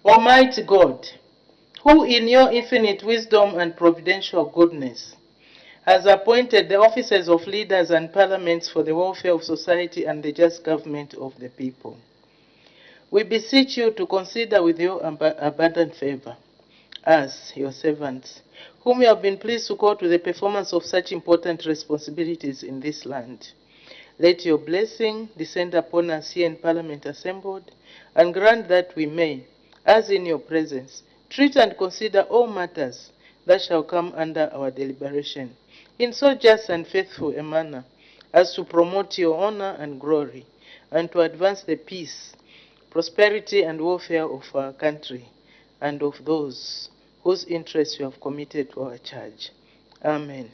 Almighty God, who in your infinite wisdom and providential goodness has appointed the offices of leaders and parliaments for the welfare of society and the just government of the people, we beseech you to consider with your abundant favor us, your servants, whom you have been pleased to call to the performance of such important responsibilities in this land. Let your blessing descend upon us here in Parliament assembled, and grant that we may, as in your presence, treat and consider all matters that shall come under our deliberation, in so just and faithful a manner as to promote your honor and glory, and to advance the peace, prosperity, and welfare of our country, and of those whose interests you have committed to our charge. Amen.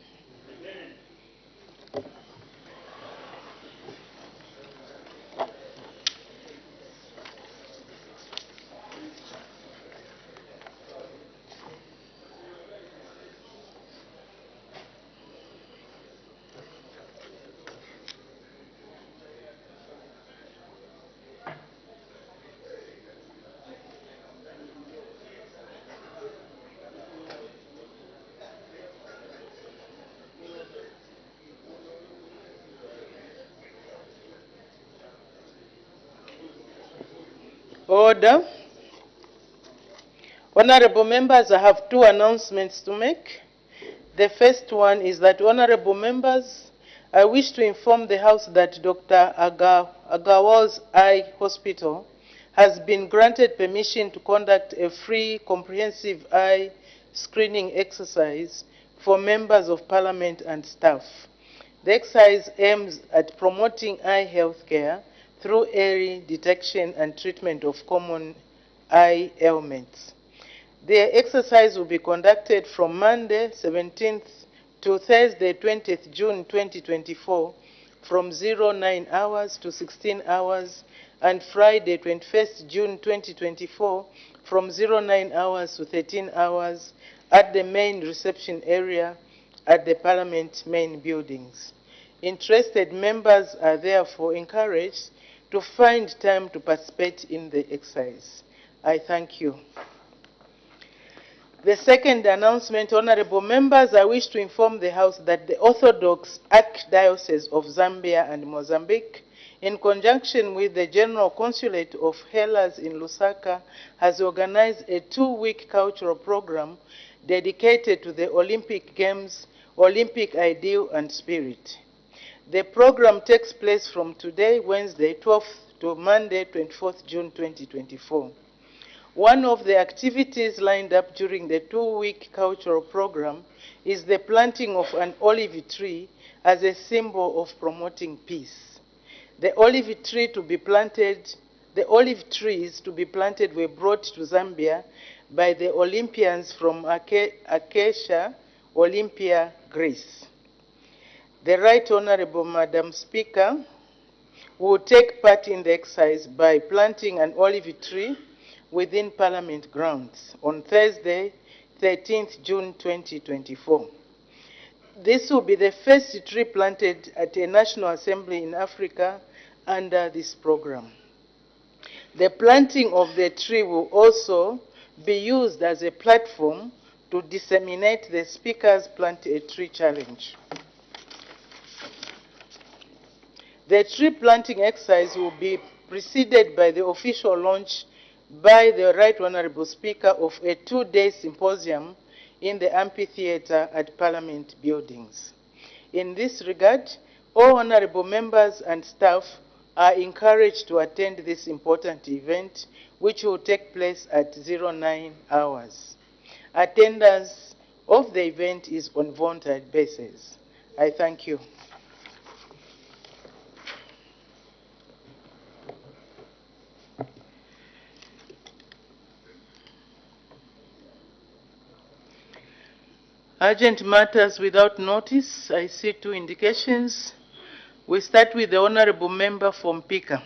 Order. Honorable members, I have two announcements to make. The first one is that, honorable members, I wish to inform the House that Dr. Agawal's Eye Hospital has been granted permission to conduct a free comprehensive eye screening exercise for members of Parliament and staff. The exercise aims at promoting eye health care through early detection and treatment of common eye ailments. The exercise will be conducted from Monday 17th to Thursday 20th June 2024 from 09 hours to 16 hours, and Friday 21st June 2024 from 09 hours to 13 hours at the main reception area at the Parliament main buildings. Interested members are therefore encouraged to find time to participate in the exercise. I thank you. The second announcement, honorable members, I wish to inform the House that the Orthodox Archdiocese of Zambia and Mozambique, in conjunction with the General Consulate of Hellas in Lusaka, has organized a 2-week cultural program dedicated to the Olympic Games, Olympic Ideal and Spirit. The program takes place from today, Wednesday 12th, to Monday 24th June 2024. One of the activities lined up during the 2-week cultural program is the planting of an olive tree as a symbol of promoting peace. The olive trees to be planted were brought to Zambia by the Olympians from Acacia, Olympia, Greece. The Right Honorable Madam Speaker will take part in the exercise by planting an olive tree within Parliament grounds on Thursday, 13th June 2024. This will be the first tree planted at a National Assembly in Africa under this program. The planting of the tree will also be used as a platform to disseminate the Speaker's Plant a Tree Challenge. The tree planting exercise will be preceded by the official launch by the Right Honourable Speaker of a 2-day symposium in the amphitheatre at Parliament buildings. In this regard, all honourable members and staff are encouraged to attend this important event, which will take place at 09 hours. Attendance of the event is on voluntary basis. I thank you. Urgent matters without notice. I see 2 indications. We start with the Honourable Member from Pika.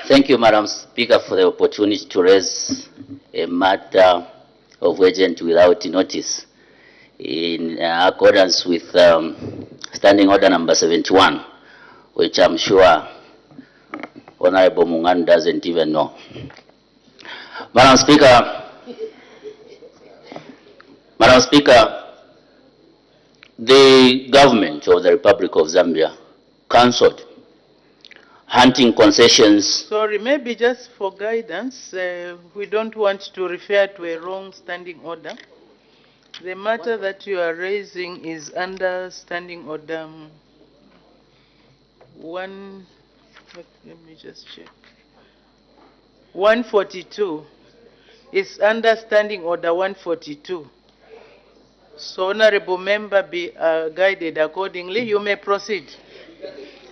Thank you, Madam Speaker, for the opportunity to raise a matter of urgent without notice in accordance with Standing Order number 71, which I'm sure Honourable Mungan doesn't even know. Madam Speaker, the government of the Republic of Zambia cancelled hunting concessions. Sorry, maybe just for guidance, we don't want to refer to a wrong standing order. The matter that you are raising is under Standing Order 1, let me just check. 142. It's under Standing Order 142. So, Honourable Member, be guided accordingly. You may proceed.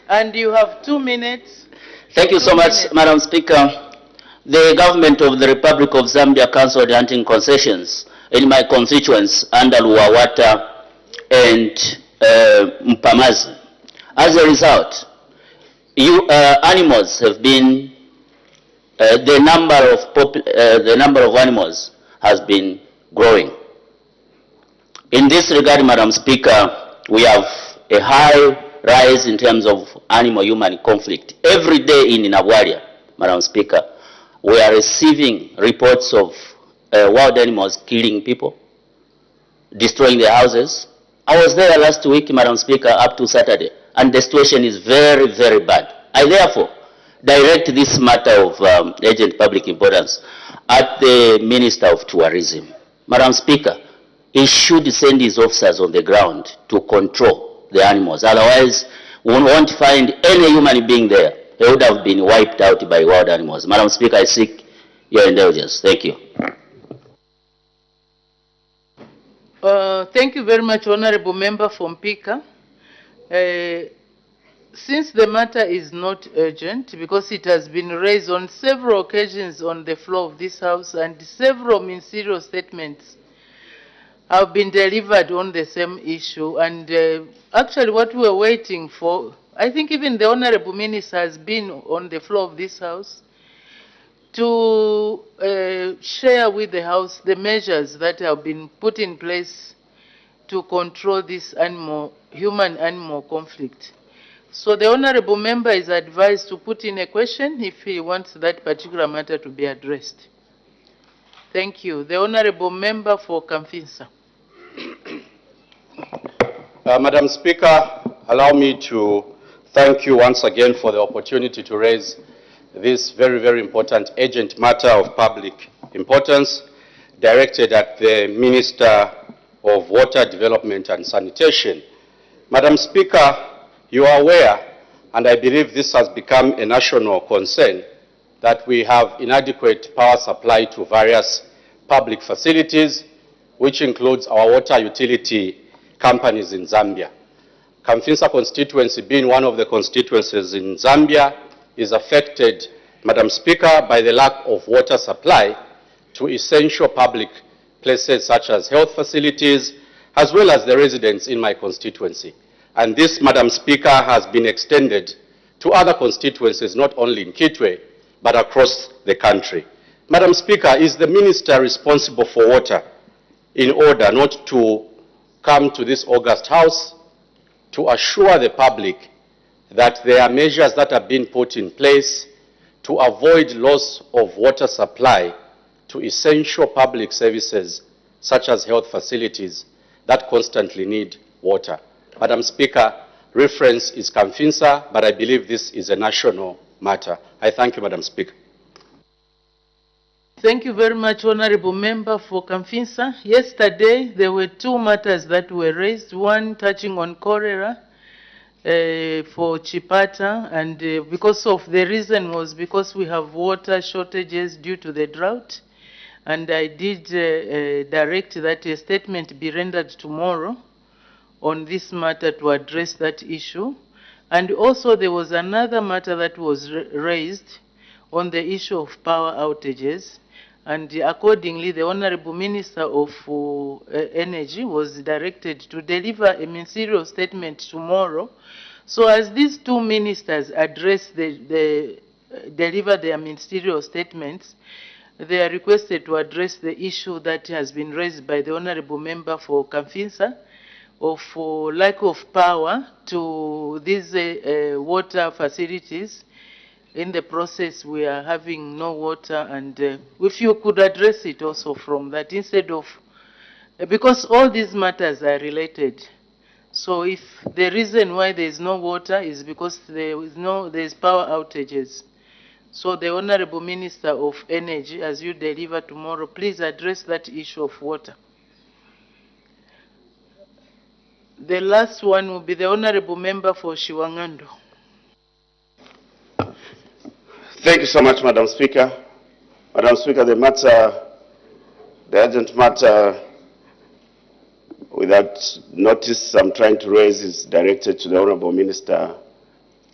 And you have 2 minutes. Thank you so much, Madam Speaker. The government of the Republic of Zambia cancelled hunting concessions in my constituents under Luawata and Mpamazi. As a result, animals have been the number of animals has been growing. In this regard, Madam Speaker, we have a high rise in terms of animal-human conflict. Every day in Nabwaria, Madam Speaker, we are receiving reports of wild animals killing people, destroying their houses. I was there last week, Madam Speaker, up to Saturday, and the situation is very, very bad. I therefore direct this matter of urgent public importance at the Minister of Tourism. Madam Speaker, he should send his officers on the ground to control the animals. Otherwise, we won't find any human being there. They would have been wiped out by wild animals. Madam Speaker, I seek your indulgence. Thank you. Thank you very much, Honourable Member from Pika. Since the matter is not urgent, because it has been raised on several occasions on the floor of this House, and several ministerial statements have been delivered on the same issue, and actually what we were waiting for, I think even the Honourable Minister has been on the floor of this House to share with the House the measures that have been put in place to control this human-animal conflict. So the Honourable Member is advised to put in a question if he wants that particular matter to be addressed. Thank you. The Honourable Member for Kamfinsa. Madam Speaker, allow me to thank you once again for the opportunity to raise this very, very important urgent matter of public importance directed at the Minister of Water Development and Sanitation. Madam Speaker, you are aware, and I believe this has become a national concern, that we have inadequate power supply to various public facilities, which includes our water utility companies in Zambia. Kamfinsa constituency, being one of the constituencies in Zambia, is affected, Madam Speaker, by the lack of water supply to essential public places such as health facilities, as well as the residents in my constituency. And this, Madam Speaker, has been extended to other constituencies, not only in Kitwe, but across the country. Madam Speaker, is the Minister responsible for water in order not to come to this August House to assure the public that there are measures that have been put in place to avoid loss of water supply to essential public services such as health facilities that constantly need water. Madam Speaker, reference is Kamfinsa, but I believe this is a national matter. I thank you, Madam Speaker. Thank you very much, Honorable Member for Kamfinsa. Yesterday, there were two matters that were raised, one touching on cholera for Chipata, and because of the reason was because we have water shortages due to the drought, and I did direct that a statement be rendered tomorrow on this matter to address that issue. And also there was another matter that was raised on the issue of power outages, and accordingly the Honorable Minister of Energy was directed to deliver a ministerial statement tomorrow. So as these two ministers address deliver their ministerial statements, they are requested to address the issue that has been raised by the Honorable Member for Kamfinsa of lack of power to these water facilities. In the process, we are having no water, and if you could address it also from that, instead of, because all these matters are related. So if the reason why there is no water is because there is power outages. So the Honorable Minister of Energy, as you deliver tomorrow, please address that issue of water. The last one will be the Honorable Member for Shiwangando. Thank you so much, Madam Speaker. Madam Speaker, the urgent matter without notice I'm trying to raise is directed to the Honorable Minister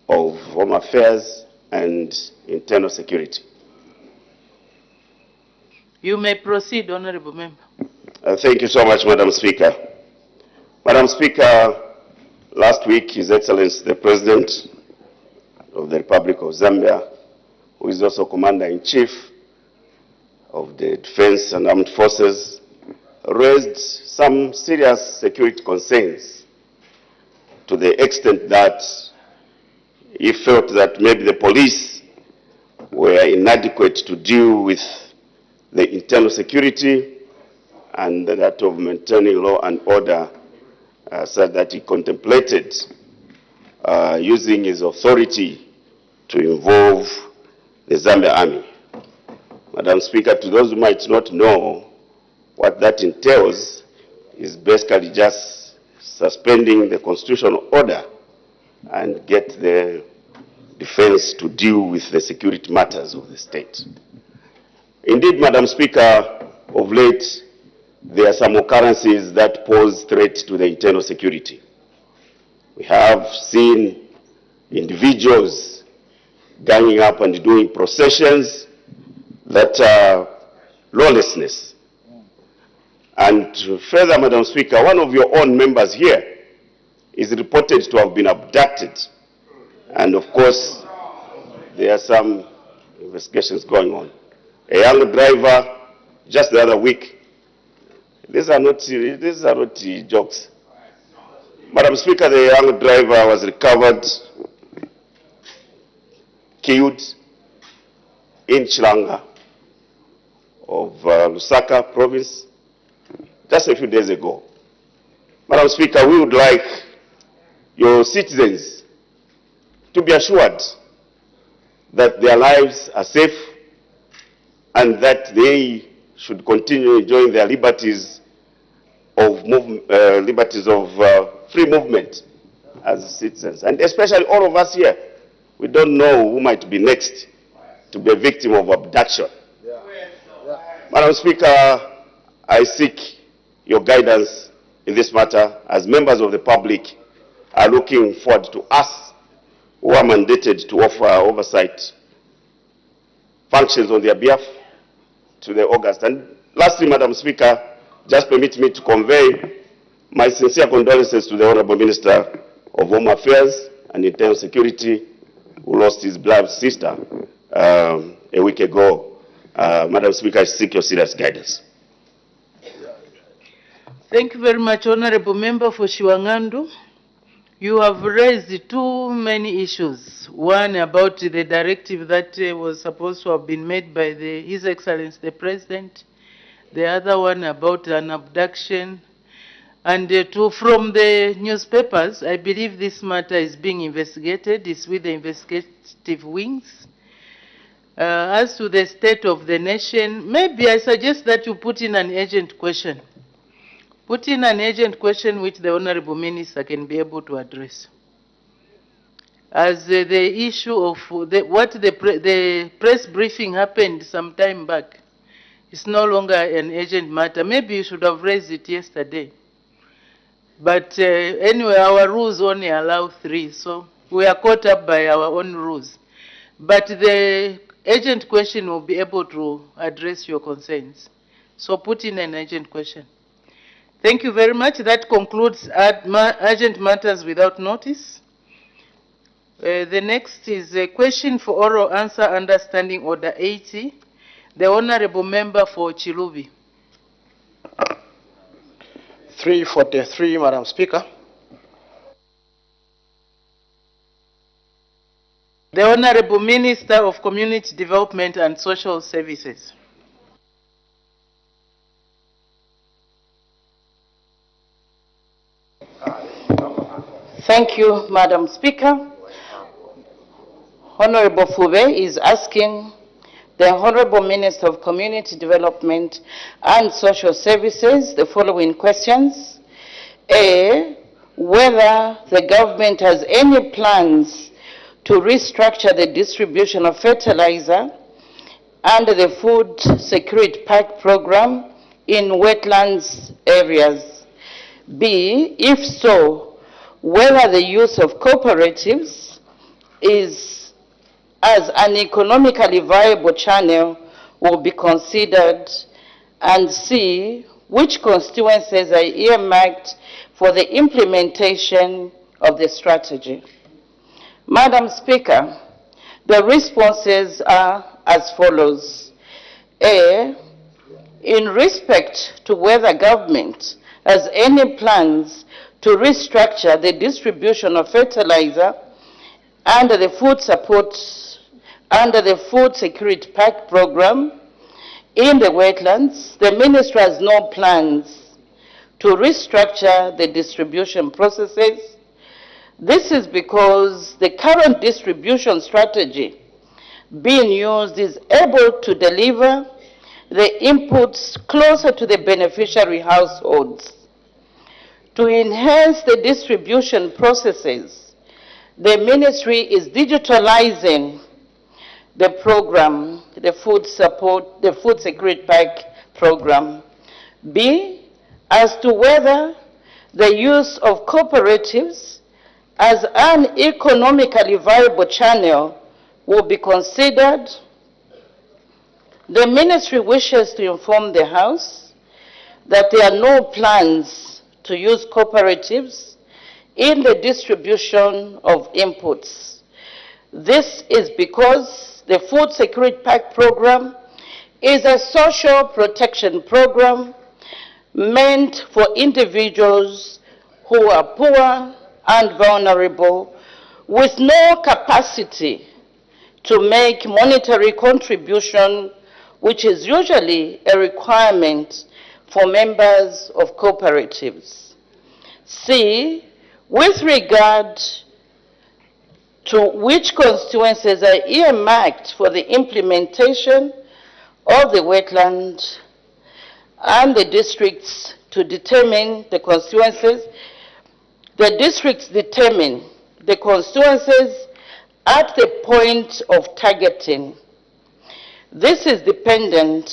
of Home Affairs and Internal Security. You may proceed, Honorable Member. Thank you so much, Madam Speaker. Madam Speaker, last week His Excellency the President of the Republic of Zambia, who is also Commander-in-Chief of the Defense and Armed Forces, raised some serious security concerns to the extent that he felt that maybe the police were inadequate to deal with the internal security and that of maintaining law and order, said that he contemplated using his authority to involve the Zambia Army. Madam Speaker, to those who might not know, what that entails is basically just suspending the constitutional order and get the defense to deal with the security matters of the state. Indeed, Madam Speaker, of late, there are some occurrences that pose threat to the internal security. We have seen individuals ganging up and doing processions that are lawlessness. And further, Madam Speaker, one of your own members here is reported to have been abducted. And of course, there are some investigations going on. A young driver, just the other week, these are not jokes. Madam Speaker, the young driver was recovered, killed in Chilanga of Lusaka province just a few days ago. Madam Speaker, we would like your citizens to be assured that their lives are safe and that they should continue enjoying their liberties of free movement as citizens. And especially all of us here, we don't know who might be next to be a victim of abduction. Madam Speaker, I seek your guidance in this matter as members of the public are looking forward to us who are mandated to offer oversight functions on their behalf to the August. And lastly, Madam Speaker, just permit me to convey my sincere condolences to the Honorable Minister of Home Affairs and Internal Security, who lost his beloved sister a week ago. Madam Speaker, I seek your serious guidance. Thank you very much, Honorable Member for Shiwangando. You have raised too many issues. One about the directive that was supposed to have been made by His Excellency the President. The other one about an abduction. And from the newspapers, I believe this matter is being investigated. It's with the investigative wings. As to the state of the nation, maybe I suggest that you put in an urgent question. Put in an urgent question which the Honorable Minister can be able to address. As the issue of the press briefing happened some time back, it's no longer an urgent matter. Maybe you should have raised it yesterday. But anyway, our rules only allow 3, so we are caught up by our own rules. But the urgent question will be able to address your concerns. So put in an urgent question. Thank you very much. That concludes urgent matters without notice. The next is a question for oral answer understanding order 80. The Honorable Member for Chilubi. 343, Madam Speaker. The Honorable Minister of Community Development and Social Services. Thank you, Madam Speaker. Honorable Fube is asking the Honorable Minister of Community Development and Social Services the following questions. A, whether the government has any plans to restructure the distribution of fertilizer under the Food Security Pact program in wetlands areas. B, if so, whether the use of cooperatives is as an economically viable channel will be considered, and C, which constituencies are earmarked for the implementation of the strategy. Madam Speaker, the responses are as follows. A, in respect to whether government has any plans to restructure the distribution of fertilizer under the Food Security Pact program in the wetlands, the Ministry has no plans to restructure the distribution processes. This is because the current distribution strategy being used is able to deliver the inputs closer to the beneficiary households. To enhance the distribution processes, the Ministry is digitalizing the program, the Food Security Pact program. B, as to whether the use of cooperatives as an economically viable channel will be considered, the Ministry wishes to inform the House that there are no plans to use cooperatives in the distribution of inputs. This is because the Food Security Pact program is a social protection program meant for individuals who are poor and vulnerable with no capacity to make monetary contribution, which is usually a requirement for members of cooperatives. C, with regard to which constituencies are earmarked for the implementation of the wetland and the districts to determine the constituencies, the districts determine the constituencies at the point of targeting. This is dependent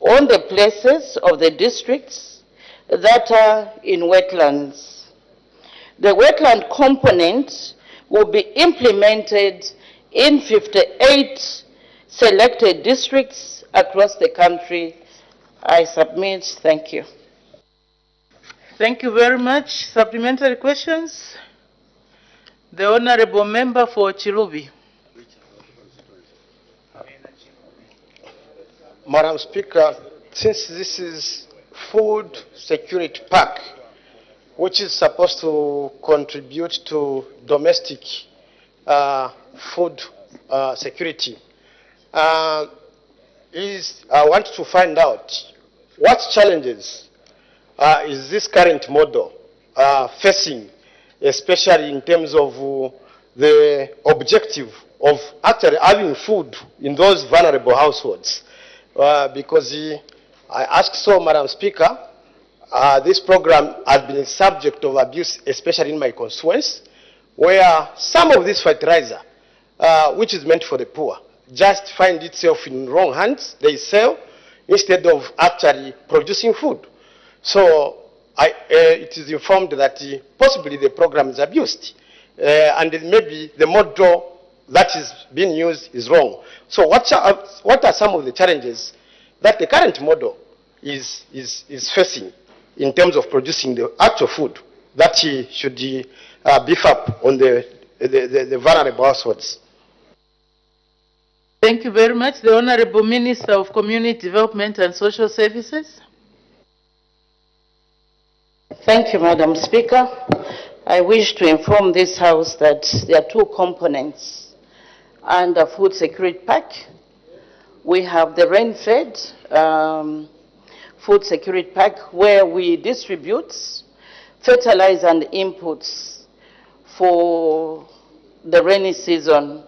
on the places of the districts that are in wetlands. The wetland component will be implemented in 58 selected districts across the country. I submit. Thank you. Thank you very much. Supplementary questions? The Honorable Member for Chilubi. Madam Speaker, since this is Food Security Pact, which is supposed to contribute to domestic food security. I want to find out what challenges is this current model facing, especially in terms of the objective of actually having food in those vulnerable households. Because I ask so, Madam Speaker, this program has been a subject of abuse, especially in my constituency, where some of this fertilizer, which is meant for the poor, just find itself in wrong hands. They sell instead of actually producing food. So it is informed that possibly the program is abused, and maybe the model that is being used is wrong. So what are some of the challenges that the current model is facing in terms of producing the actual food that should beef up on the vulnerable households? Thank you very much. The Honorable Minister of Community Development and Social Services. Thank you, Madam Speaker. I wish to inform this House that there are two components under food security pack. We have the rain-fed food security pack, where we distribute fertilizer and inputs for the rainy season.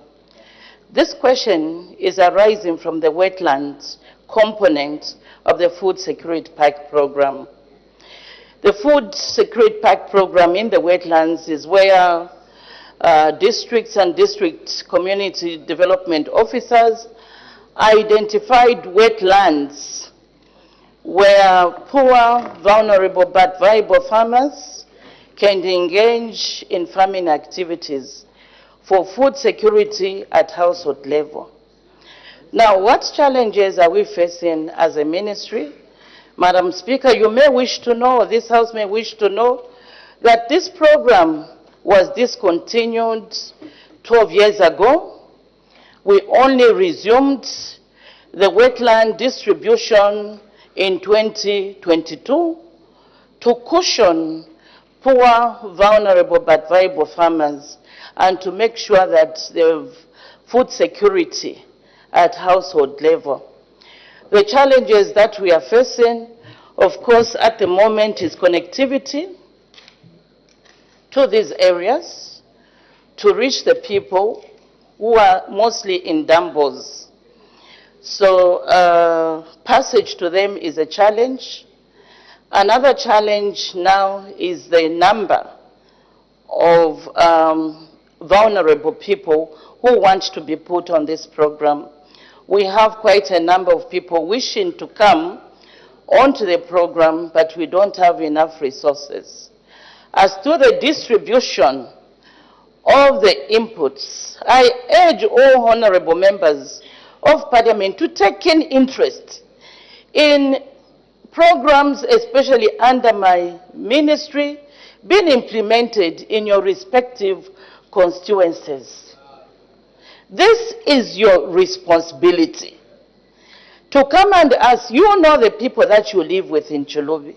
This question is arising from the wetlands component of the food security pack program. The food security pack program in the wetlands is where districts and district community development officers identified wetlands where poor, vulnerable, but viable farmers can engage in farming activities for food security at household level. Now, what challenges are we facing as a ministry? Madam Speaker, you may wish to know, this House may wish to know, that this program was discontinued 12 years ago. We only resumed the wetland distribution in 2022 to cushion poor, vulnerable, but viable farmers, and to make sure that there is food security at household level. The challenges that we are facing, of course, at the moment is connectivity to these areas to reach the people who are mostly in Dambos. So passage to them is a challenge. Another challenge now is the number of vulnerable people who want to be put on this program. We have quite a number of people wishing to come onto the program, but we don't have enough resources. As to the distribution of the inputs, I urge all honorable members of Parliament to take keen interest in programs, especially under my ministry, being implemented in your respective constituencies. This is your responsibility. To come and ask, you know the people that you live with in Chulubi.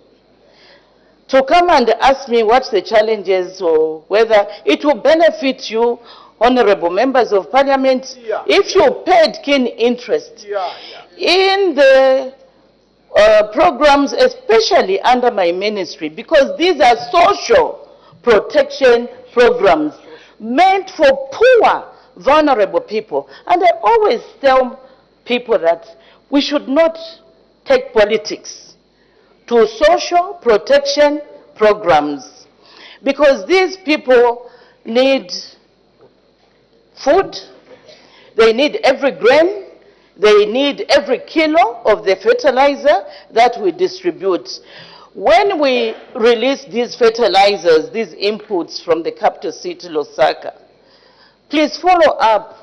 To come and ask me what the challenges or whether it will benefit you, honorable members of Parliament, if you paid keen interest in the programs, especially under my ministry, because these are social protection programs meant for poor, vulnerable people. And I always tell people that we should not take politics to social protection programs, because these people need food, they need every grain, they need every kilo of the fertilizer that we distribute. When we release these fertilizers, these inputs from the capital city, Lusaka, please follow up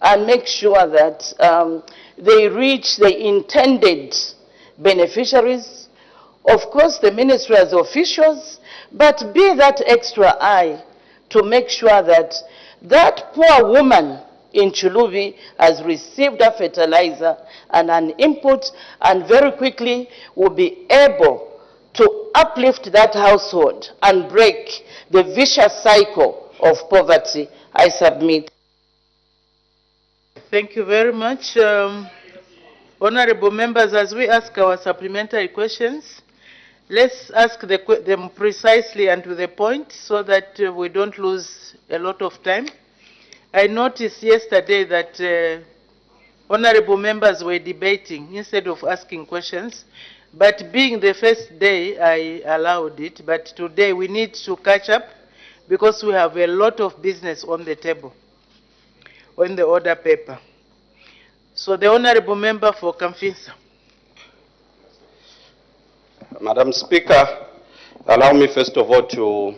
and make sure that they reach the intended beneficiaries. Of course, the ministry as officials, but be that extra eye to make sure that that poor woman in Chulubi has received a fertilizer and an input, and very quickly will be able to uplift that household and break the vicious cycle of poverty. I submit. Thank you very much. Honorable members, as we ask our supplementary questions, let's ask them precisely and to the point so that we don't lose a lot of time. I noticed yesterday that honorable members were debating instead of asking questions, but being the first day, I allowed it. But today we need to catch up because we have a lot of business on the table, on the order paper. So the honorable member for Kamfinsa. Madam Speaker, allow me first of all to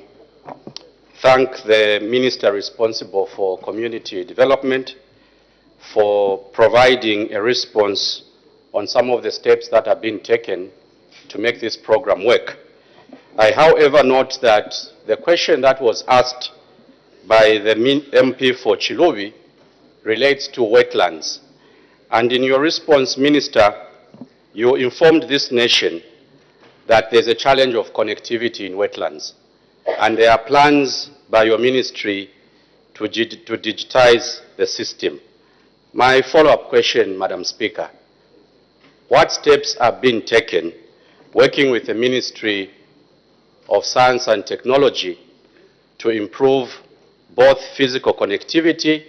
thank the Minister responsible for community development for providing a response on some of the steps that have been taken to make this program work. I, however, note that the question that was asked by the MP for Chilubi relates to wetlands. And in your response, Minister, you informed this nation that there's a challenge of connectivity in wetlands. And there are plans by your ministry to digitize the system. My follow-up question, Madam Speaker, what steps are being taken working with the Ministry of Science and Technology to improve both physical connectivity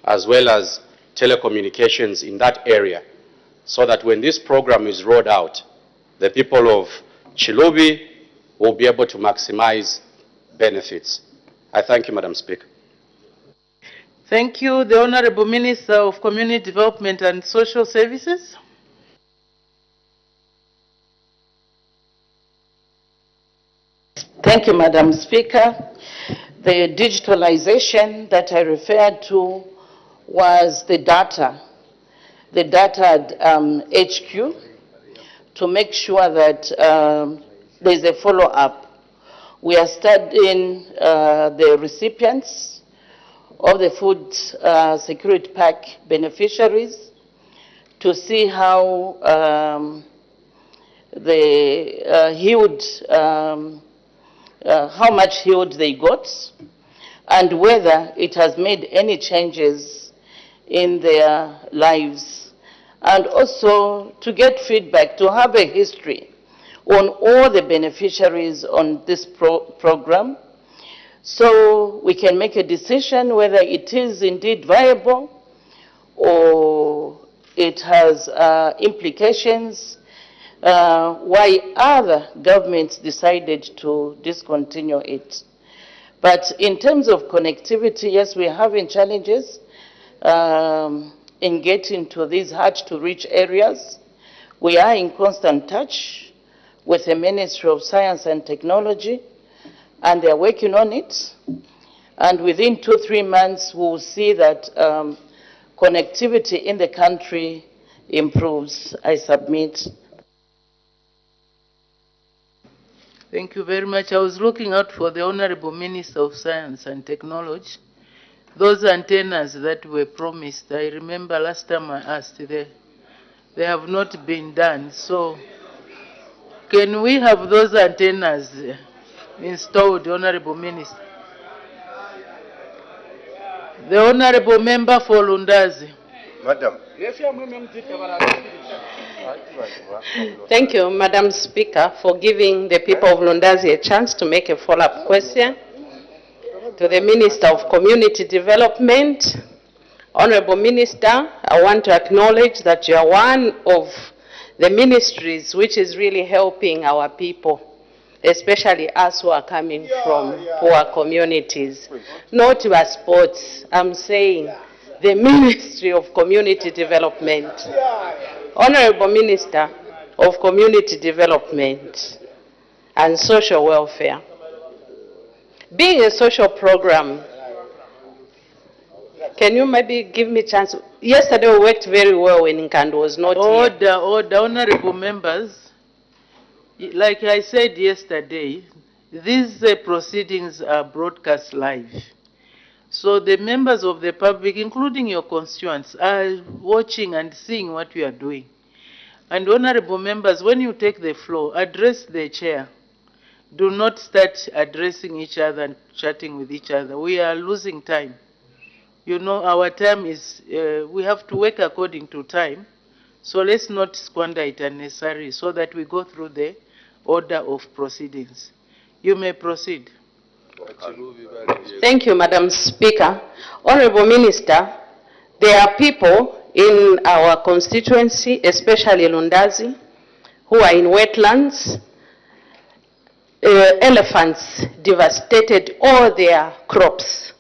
as well as telecommunications in that area so that when this program is rolled out, the people of Chilubi will be able to maximize benefits? I thank you, Madam Speaker. Thank you. The Honorable Minister of Community Development and Social Services. Thank you, Madam Speaker. The digitalization that I referred to was the data HQ, to make sure that there's a follow-up. We are studying the recipients of the food security pack beneficiaries to see how how much yield they got, and whether it has made any changes in their lives. And also to get feedback, to have a history on all the beneficiaries on this program, so we can make a decision whether it is indeed viable or it has implications, why other governments decided to discontinue it. But in terms of connectivity, yes, we're having challenges in getting to these hard-to-reach areas. We are in constant touch with the Ministry of Science and Technology, and they're working on it. And within 2-3 months, we'll see that connectivity in the country improves. I submit. Thank you very much. I was looking out for the Honorable Minister of Science and Technology. Those antennas that were promised, I remember last time I asked, they have not been done. So can we have those antennas installed, Honorable Minister? The Honorable Member for Lundazi. Madam. Thank you, Madam Speaker, for giving the people of Lundazi a chance to make a follow-up question to the Minister of Community Development. Honorable Minister, I want to acknowledge that you are one of the ministries which is really helping our people, especially us who are coming from poor communities. Not about sports, I'm saying the Ministry of Community Development. Honorable Minister of Community Development and Social Welfare. Being a social program, can you maybe give me a chance? Yesterday we worked very well when Nkand was not here. Order, honorable members. Like I said yesterday, these proceedings are broadcast live. So the members of the public, including your constituents, are watching and seeing what we are doing. And honorable members, when you take the floor, address the chair Do not start addressing each other and chatting with each other. We are losing time. You know, our time is, we have to work according to time. So let's not squander it unnecessarily so that we go through the order of proceedings. You may proceed. Thank you, Madam Speaker. Honorable Minister, there are people in our constituency, especially Lundazi, who are in wetlands. Elephants devastated all their crops,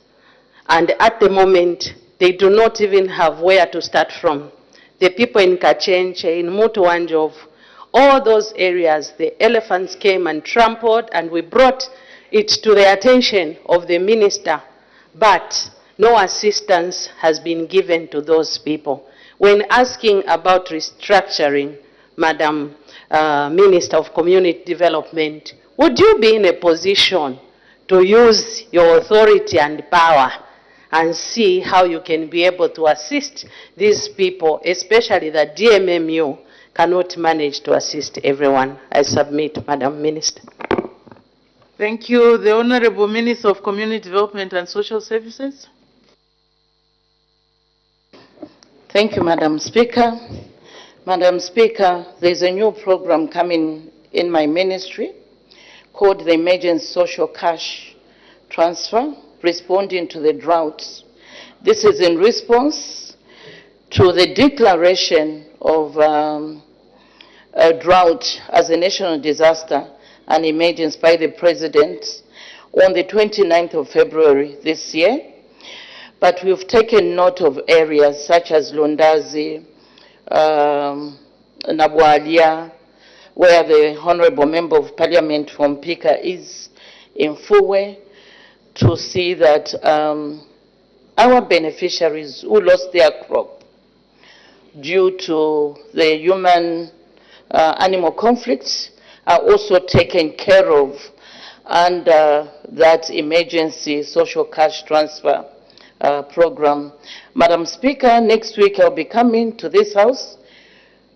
and at the moment, they do not even have where to start from. The people in Kachenche, in Mutuanjov, all those areas, the elephants came and trampled, and we brought it to the attention of the minister, but no assistance has been given to those people. When asking about restructuring, Madam Minister of Community Development, would you be in a position to use your authority and power and see how you can be able to assist these people, especially that DMMU cannot manage to assist everyone? I submit, Madam Minister. Thank you. The Honorable Minister of Community Development and Social Services. Thank you, Madam Speaker. Madam Speaker, there's a new program coming in my ministry called the Emergency Social Cash Transfer, responding to the droughts. This is in response to the declaration of a drought as a national disaster and emergency by the President on the 29th of February this year. But we've taken note of areas such as Lundazi, Nabwalia, where the Honorable Member of Parliament from Pika is in Fuwe, to see that our beneficiaries who lost their crop due to the human-animal conflicts are also taken care of under that emergency social cash transfer program. Madam Speaker, next week I'll be coming to this House.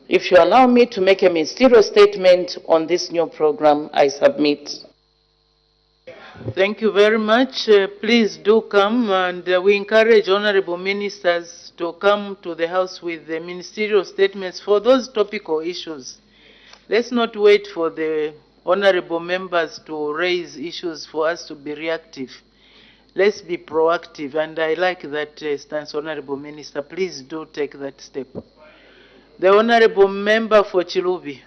If you allow me to make a ministerial statement on this new program, I submit. Thank you very much. Please do come, and we encourage honorable ministers to come to the House with the ministerial statements for those topical issues. Let's not wait for the honorable members to raise issues for us to be reactive. Let's be proactive, and I like that stance, Honorable Minister. Please do take that step. The Honorable Member for Chilubi.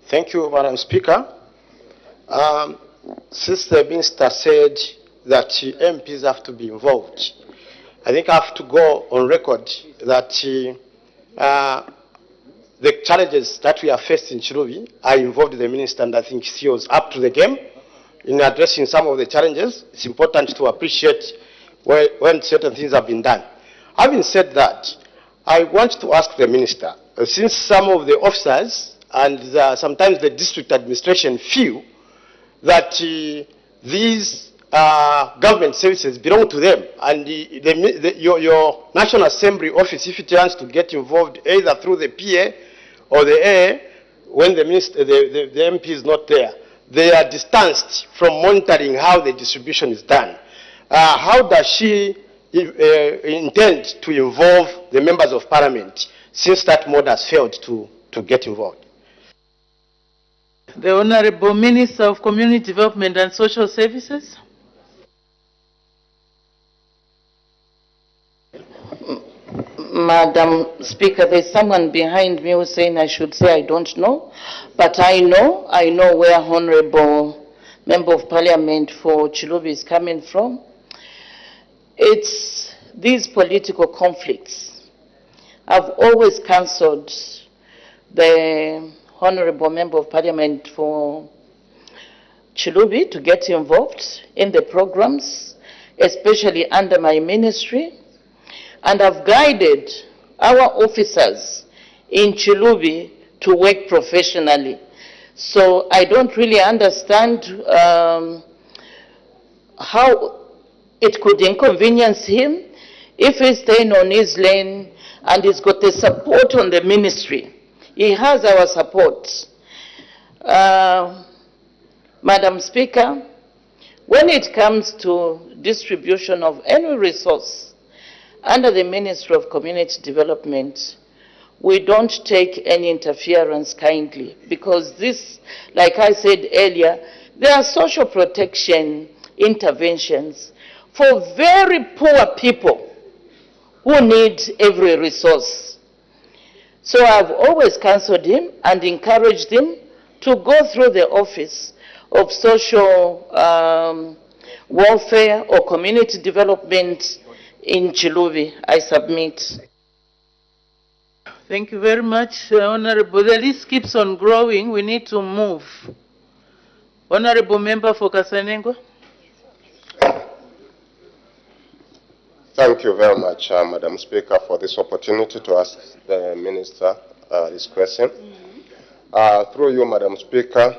Thank you, Madam Speaker. Since the Minister said that MPs have to be involved, I think I have to go on record that the challenges that we are facing in Chilubi, I involved the Minister, and I think he was up to the game in addressing some of the challenges. It's important to appreciate when certain things have been done. Having said that, I want to ask the Minister, since some of the officers and sometimes the district administration feel that these government services belong to them, and your National Assembly office, if it wants to get involved either through the PA or the AA, when the MP is not there, they are distanced from monitoring how the distribution is done. How does she intend to involve the members of Parliament, since that mode has failed to get involved? The Honorable Minister of Community Development and Social Services. Madam Speaker, there's someone behind me who's saying I should say I don't know, but I know where Honorable Member of Parliament for Chilubi is coming from. It's these political conflicts. I've always cancelled the Honorable Member of Parliament for Chilubi to get involved in the programs, especially under my ministry. And I've guided our officers in Chilubi to work professionally. So I don't really understand how it could inconvenience him if he's staying on his lane and he's got the support on the ministry. He has our support. Madam Speaker, when it comes to distribution of any resource under the Ministry of Community Development, we don't take any interference kindly, because this, like I said earlier, there are social protection interventions for very poor people who need every resource. So I've always counseled him and encouraged him to go through the Office of Social Welfare or Community Development in Chiluvi. I submit. Thank you very much, Honorable. The list keeps on growing. We need to move. Honorable Member for Kasanengo. Thank you very much, Madam Speaker, for this opportunity to ask the Minister this question. Through you, Madam Speaker,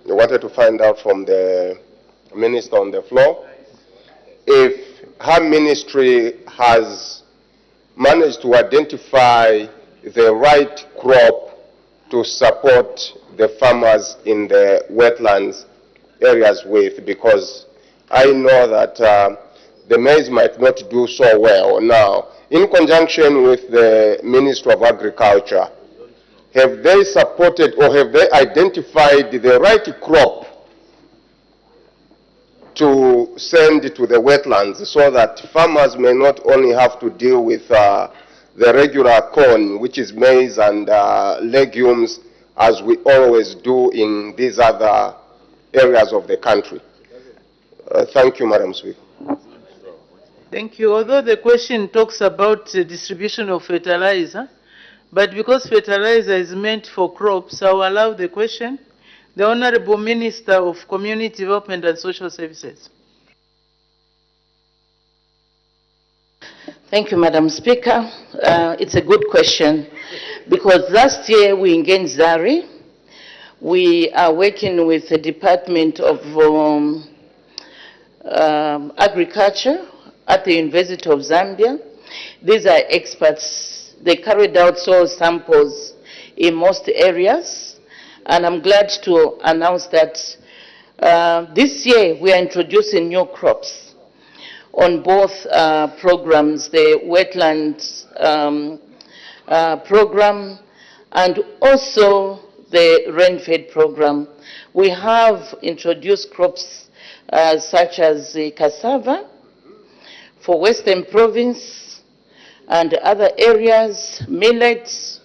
I wanted to find out from the Minister on the floor if her ministry has managed to identify the right crop to support the farmers in the wetlands areas with, because I know that the maize might not do so well. Now, in conjunction with the Ministry of Agriculture, have they supported or have they identified the right crop to send to the wetlands so that farmers may not only have to deal with the regular corn, which is maize and legumes, as we always do in these other areas of the country? Thank you, Madam Speaker. Thank you. Although the question talks about distribution of fertilizer, but because fertilizer is meant for crops, I will allow the question. The Honorable Minister of Community Development and Social Services. Thank you, Madam Speaker. It's a good question, because last year we engaged ZARI. We are working with the Department of Agriculture at the University of Zambia. These are experts. They carried out soil samples in most areas, and I'm glad to announce that this year we are introducing new crops on both programs, the wetlands program and also the rain-fed program. We have introduced crops such as cassava for Western Province and other areas, millets,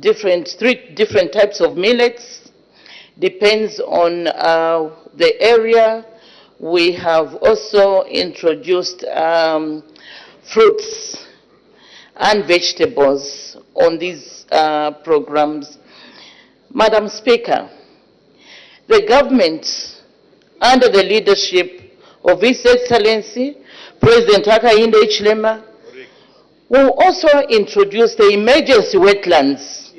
three different types of millets, depends on the area. We have also introduced fruits and vegetables on these programs. Madam Speaker, the government, under the leadership of His Excellency President Hakainde Hichilema, will also introduce the emergency wetlands,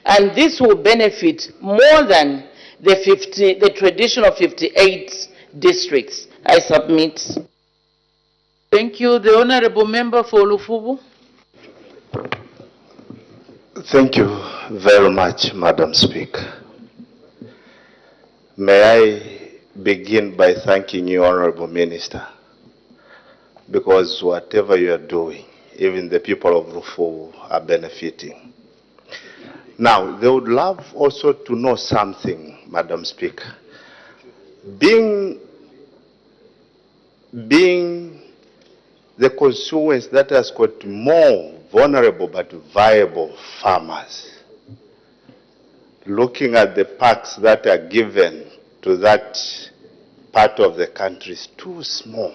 and this will benefit more than the traditional 58 districts. I submit. Thank you. The Honorable Member for Lufubu. Thank you very much, Madam Speaker. May I begin by thanking you, Honorable Minister, because whatever you are doing, even the people of Lufubu are benefiting. Now, they would love also to know something, Madam Speaker. Being the constituency that has got more vulnerable but viable farmers, looking at the parks that are given to that part of the country is too small.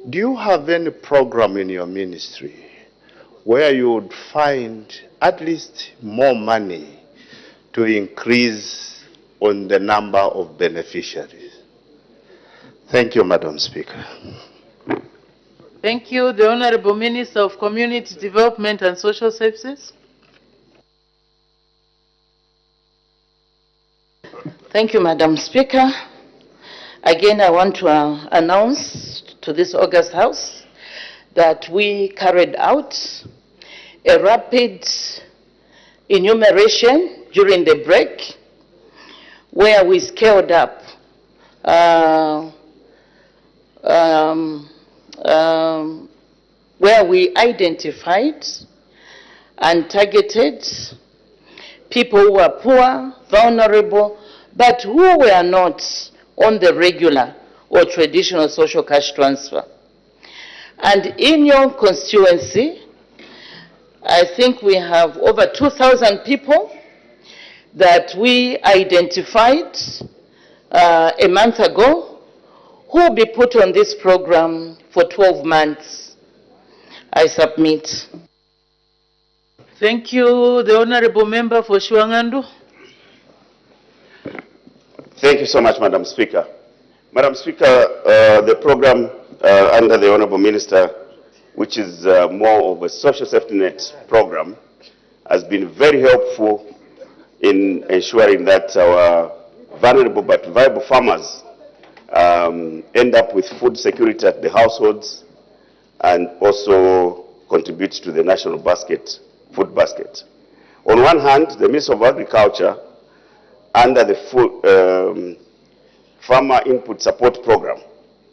Do you have any program in your ministry where you would find at least more money to increase on the number of beneficiaries? Thank you, Madam Speaker. Thank you. The Honorable Minister of Community Development and Social Services. Thank you, Madam Speaker. Again, I want to announce to this August House that we carried out a rapid enumeration during the break where we scaled up where we identified and targeted people who were poor, vulnerable, but who were not on the regular or traditional social cash transfer. And in your constituency, I think we have over 2,000 people that we identified a month ago who will be put on this program for 12 months. I submit. Thank you. The Honorable Member for Shuangandu. Thank you so much, Madam Speaker. Madam Speaker, the program under the Honorable Minister, which is more of a social safety net program, has been very helpful in ensuring that our vulnerable but viable farmers end up with food security at the households and also contribute to the national basket, food basket. On one hand, the Ministry of Agriculture, under the Farmer Input Support Program,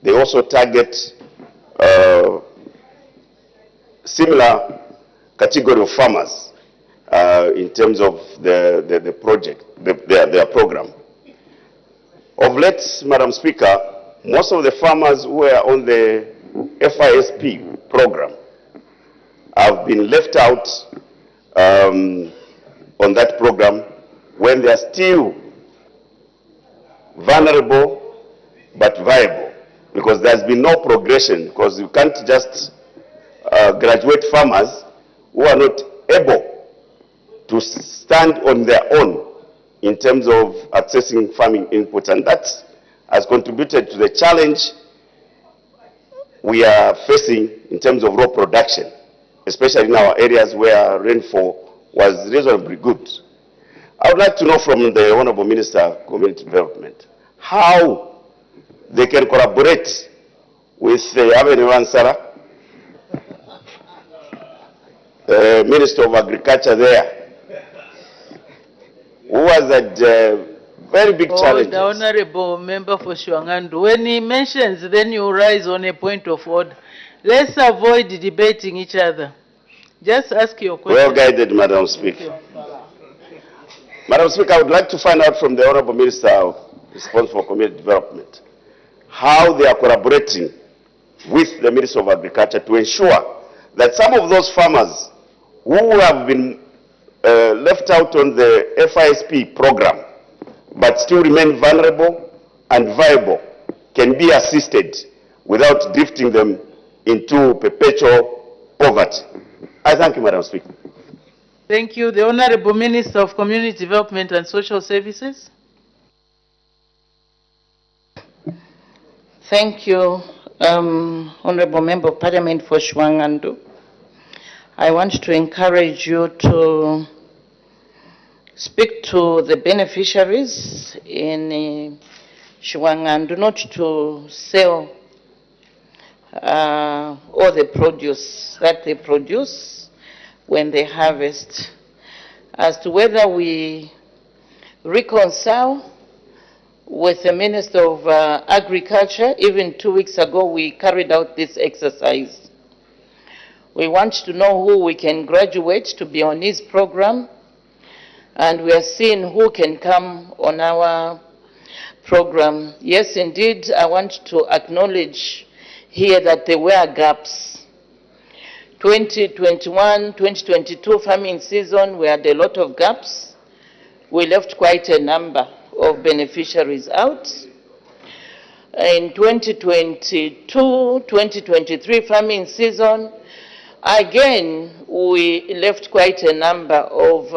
they also target similar category of farmers in terms of the project, their program. Of late, Madam Speaker, most of the farmers who are on the FISP program have been left out on that program when they are still vulnerable but viable, because there's been no progression, because you can't just graduate farmers who are not able to stand on their own in terms of accessing farming inputs, and that has contributed to the challenge we are facing in terms of raw production, especially in our areas where rainfall was reasonably good. I would like to know from the Honorable Minister of Community Development how they can collaborate with Avenue Ansara, Minister of Agriculture there, who has had very big challenges. The Honorable Member for Shuangandu, when he mentions, then you rise on a point of order. Let's avoid debating each other. Just ask your question. Well guided, Madam Speaker. Madam Speaker, I would like to find out from the Honorable Minister responsible for Community Development how they are collaborating with the Ministry of Agriculture to ensure that some of those farmers who have been left out on the FISP program but still remain vulnerable and viable can be assisted without drifting them into perpetual poverty. I thank you, Madam Speaker. Thank you. The Honorable Minister of Community Development and Social Services. Thank you, Honorable Member of Parliament for Shuangandu. I want to encourage you to speak to the beneficiaries in Shuangandu, not to sell all the produce that they produce when they harvest. As to whether we reconcile with the Minister of Agriculture, even 2 weeks ago we carried out this exercise. We want to know who we can graduate to be on his program, and we are seeing who can come on our program. Yes, indeed, I want to acknowledge here that there were gaps. 2021, 2022 farming season, we had a lot of gaps. We left quite a number of beneficiaries out. In 2022, 2023 farming season, again, we left quite a number of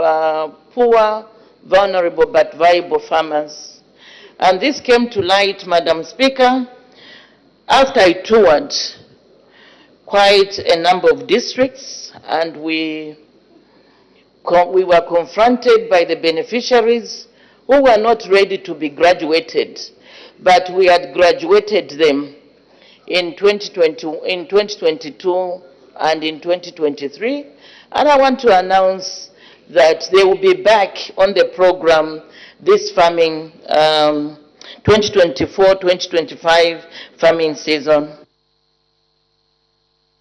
poor, vulnerable, but viable farmers. And this came to light, Madam Speaker, after I toured quite a number of districts, and we were confronted by the beneficiaries who were not ready to be graduated, but we had graduated them in 2022 and in 2023. And I want to announce that they will be back on the program this farming 2024-2025 farming season.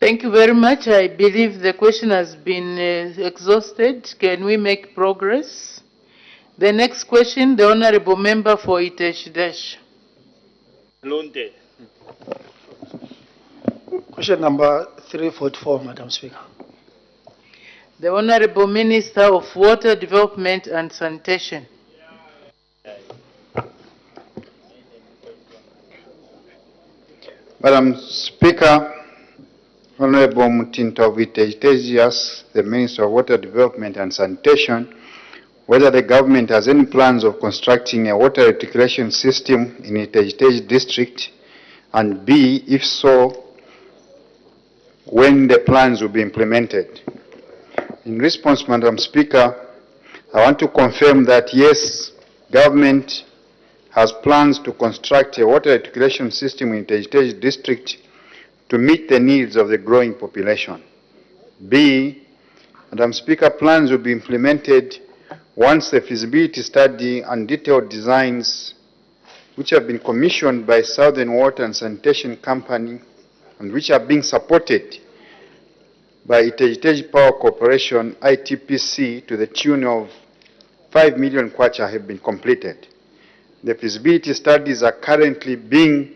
Thank you very much. I believe the question has been exhausted. Can we make progress? The next question, the Honorable Member for Itesh-Dash. Lunde. Question number 344, Madam Speaker. The Honorable Minister of Water Development and Sanitation. Madam Speaker, Honorable Mutinto Viteji asks the Minister of Water Development and Sanitation whether the government has any plans of constructing a water reticulation system in Iteji district, and B, if so, when the plans will be implemented. In response, Madam Speaker, I want to confirm that yes, government has plans to construct a water reticulation system in Iteji district to meet the needs of the growing population. B, Madam Speaker, plans will be implemented once the feasibility study and detailed designs which have been commissioned by Southern Water and Sanitation Company and which are being supported by Iteji Power Corporation, ITPC, to the tune of 5 million kwacha have been completed. The feasibility studies are currently being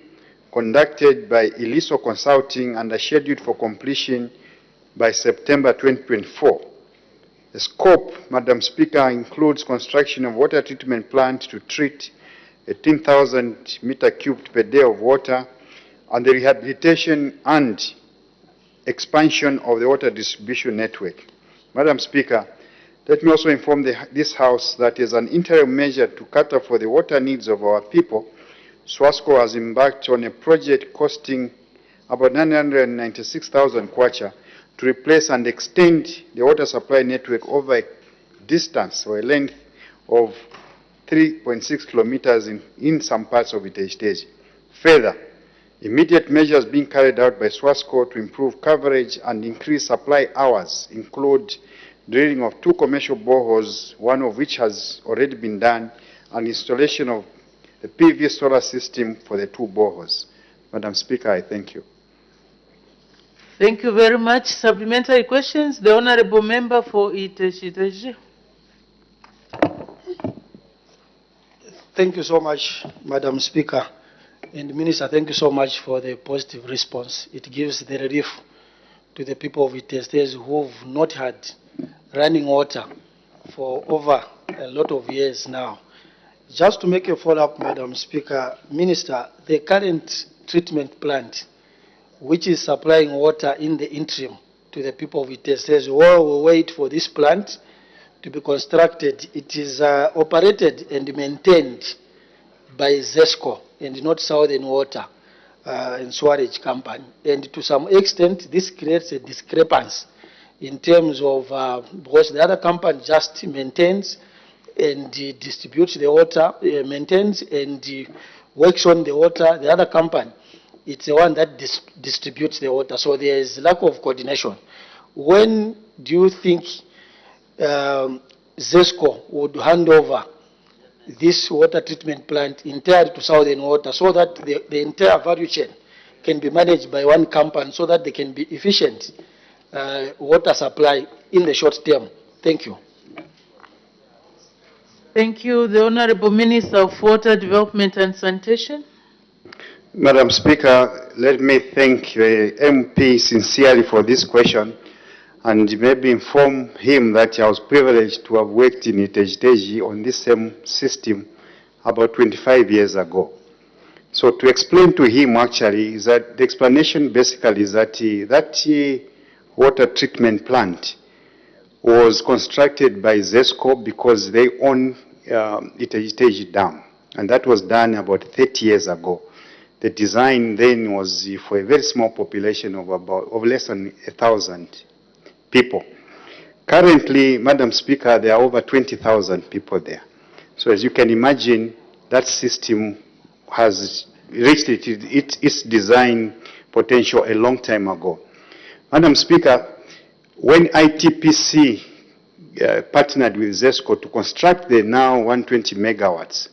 conducted by Iliso Consulting and are scheduled for completion by September 2024. The scope, Madam Speaker, includes construction of water treatment plant to treat 18,000 meter cubed per day of water and the rehabilitation and expansion of the water distribution network. Madam Speaker, let me also inform this House that as an interim measure to cater for the water needs of our people, SWASCO has embarked on a project costing about 996,000 kwacha to replace and extend the water supply network over a distance or a length of 3.6 kilometers in some parts of Iteji. Further, immediate measures being carried out by SWASCO to improve coverage and increase supply hours include drilling of 2 commercial boreholes, one of which has already been done, and installation of the PV solar system for the 2 boreholes. Madam Speaker, I thank you. Thank you very much. Supplementary questions. The Honorable Member for Iteji. Thank you so much, Madam Speaker. And Minister, thank you so much for the positive response. It gives the relief to the people of Iteji who have not had running water for over a lot of years now. Just to make a follow-up, Madam Speaker, Minister, the current treatment plant, which is supplying water in the interim to the people of Iteji, while we wait for this plant to be constructed, it is operated and maintained by ZESCO and not Southern Water and Storage Company. And to some extent, this creates a discrepancy in terms of, because the other company just maintains and distributes the water, maintains and works on the water. The other company, it's the one that distributes the water. So there is lack of coordination. When do you think ZESCO would hand over this water treatment plant entirely to Southern Water so that the entire value chain can be managed by one company so that they can be efficient water supply in the short term? Thank you. Thank you. The Honorable Minister of Water Development and Sanitation. Madam Speaker, let me thank the MP sincerely for this question and maybe inform him that I was privileged to have worked in Iteji on this same system about 25 years ago. So to explain to him actually is that the explanation basically is that that water treatment plant was constructed by ZESCO because they own Iteji Dam, and that was done about 30 years ago. The design then was for a very small population of less than 1,000 people. Currently, Madam Speaker, there are over 20,000 people there. So as you can imagine, that system has reached its design potential a long time ago. Madam Speaker, when ITPC partnered with ZESCO to construct the now 120 megawatts.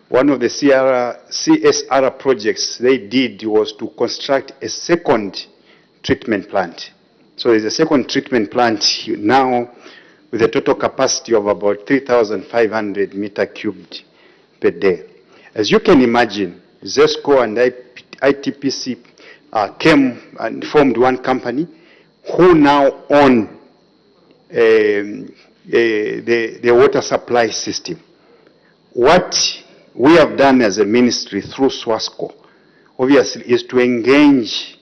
One of the CSR projects they did was to construct a second treatment plant. So there's a second treatment plant now with a total capacity of about 3,500 meter cubed per day. As you can imagine, ZESCO and ITPC came and formed one company who now own the water supply system. What we have done as a ministry through SWASCO, obviously, is to engage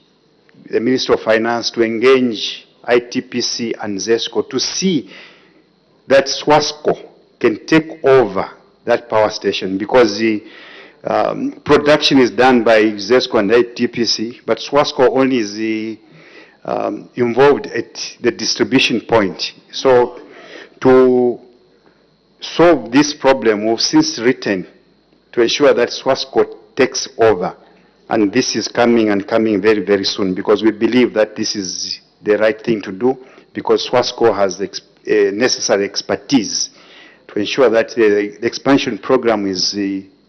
the Minister of Finance, to engage ITPC and ZESCO to see that SWASCO can take over that power station, because the production is done by ZESCO and ITPC, but SWASCO only is involved at the distribution point. So to solve this problem, we've since written to ensure that SWASCO takes over. And this is coming very, very soon, because we believe that this is the right thing to do, because SWASCO has necessary expertise to ensure that the expansion program is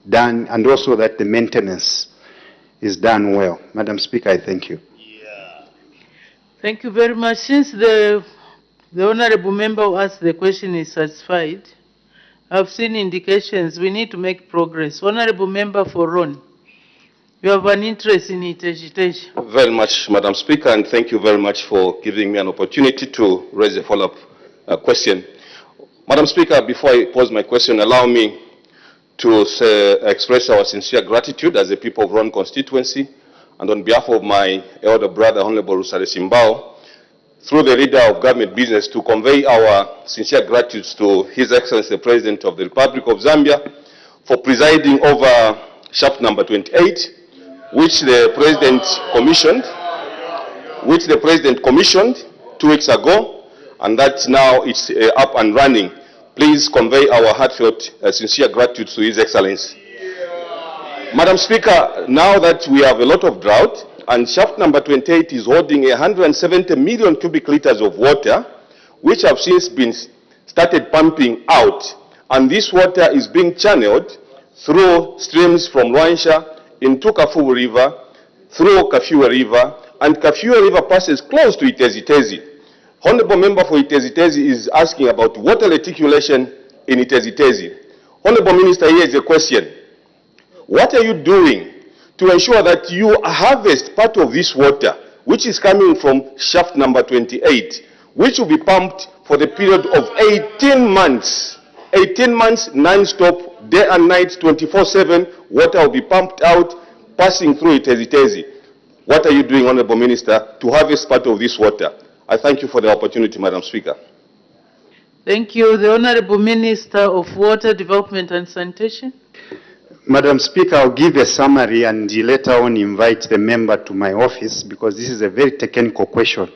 done, and also that the maintenance is done well. Madam Speaker, I thank you. Thank you very much. Since the honorable member who asked the question is satisfied, I've seen indications we need to make progress. Honorable member for Ron, you have an interest in Iteji. Very much, Madam Speaker, and thank you very much for giving me an opportunity to raise a follow-up question. Madam Speaker, before I pose my question, allow me to express our sincere gratitude as the people of Ron constituency, and on behalf of my elder brother, Honorable Rusare Simbao, through the leader of government business, to convey our sincere gratitude to His Excellency the President of the Republic of Zambia for presiding over shaft number 28, which the President commissioned 2 weeks ago, and that now it's up and running. Please convey our heartfelt, sincere gratitude to His Excellency. Madam Speaker, now that we have a lot of drought, and shaft number 28 is holding 170 million cubic liters of water, which have since been started pumping out, and this water is being channeled through streams from Rwansha into Kafubu River, through Kafue River, and Kafue River passes close to Itezi. Honorable member for Itezi is asking about water reticulation in Itezi. Honorable Minister, here is a question. What are you doing to ensure that you harvest part of this water, which is coming from shaft number 28, which will be pumped for the period of 18 months? 18 months non-stop, day and night, 24/7, water will be pumped out, passing through Itezi. What are you doing, Honorable Minister, to harvest part of this water? I thank you for the opportunity, Madam Speaker. Thank you. The Honorable Minister of Water, Development and Sanitation. Madam Speaker, I'll give a summary and later on invite the member to my office, because this is a very technical question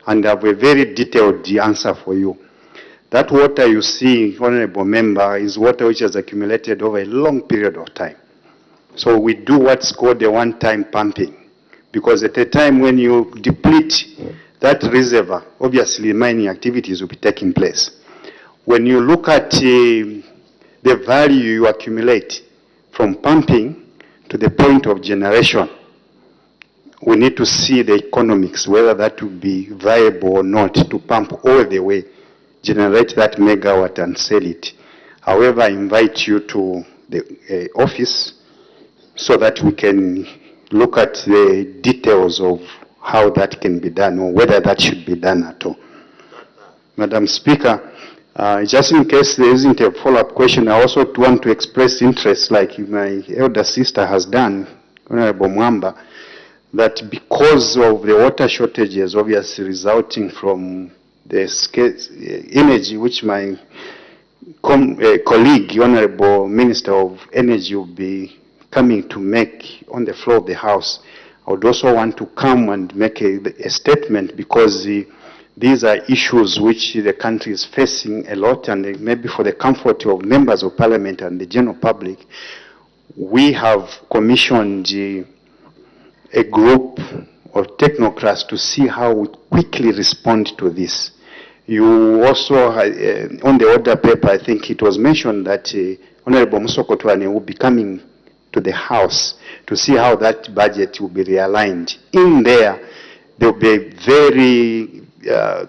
and I have a very detailed answer for you. That water you see, Honorable Member, is water which has accumulated over a long period of time. So we do what's called a one-time pumping, because at a time when you deplete that reservoir, obviously mining activities will be taking place. When you look at the value you accumulate from pumping to the point of generation, we need to see the economics, whether that will be viable or not to pump all the way, generate that megawatt and sell it. However, I invite you to the office so that we can look at the details of how that can be done, or whether that should be done at all. Madam Speaker, just in case there isn't a follow-up question, I also want to express interest, like my elder sister has done, Honorable Mwamba, that because of the water shortages obviously resulting from the scarce energy which my colleague, Honorable Minister of Energy, will be coming to make on the floor of the House, I would also want to come and make a statement, because these are issues which the country is facing a lot, and maybe for the comfort of members of Parliament and the general public, we have commissioned a group of technocrats to see how we quickly respond to this. You also, on the order paper, I think it was mentioned that Honorable Musokotwane will be coming to the House to see how that budget will be realigned. In there will be a very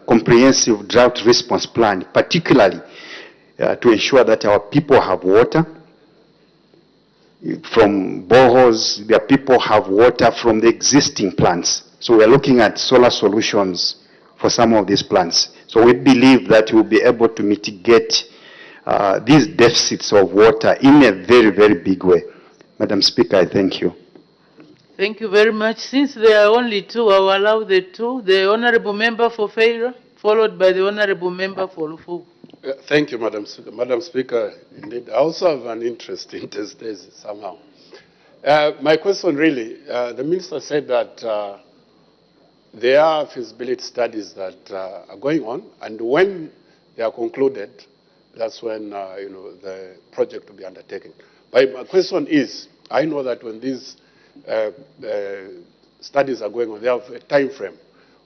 comprehensive drought response plan, particularly to ensure that our people have water from boreholes, their people have water from the existing plants. So we are looking at solar solutions for some of these plants. So we believe that we'll be able to mitigate these deficits of water in a very, very big way. Madam Speaker, I thank you. Thank you very much. Since there are only two, I will allow the two. The Honorable Member for Feira, followed by the Honorable Member for Lufu. Thank you, Madam Speaker. Madam Speaker, indeed, I also have an interest in this somehow. My question really, the Minister said that there are feasibility studies that are going on, and when they are concluded, that's when the project will be undertaken. But my question is, I know that when these studies are going on, they have a time frame.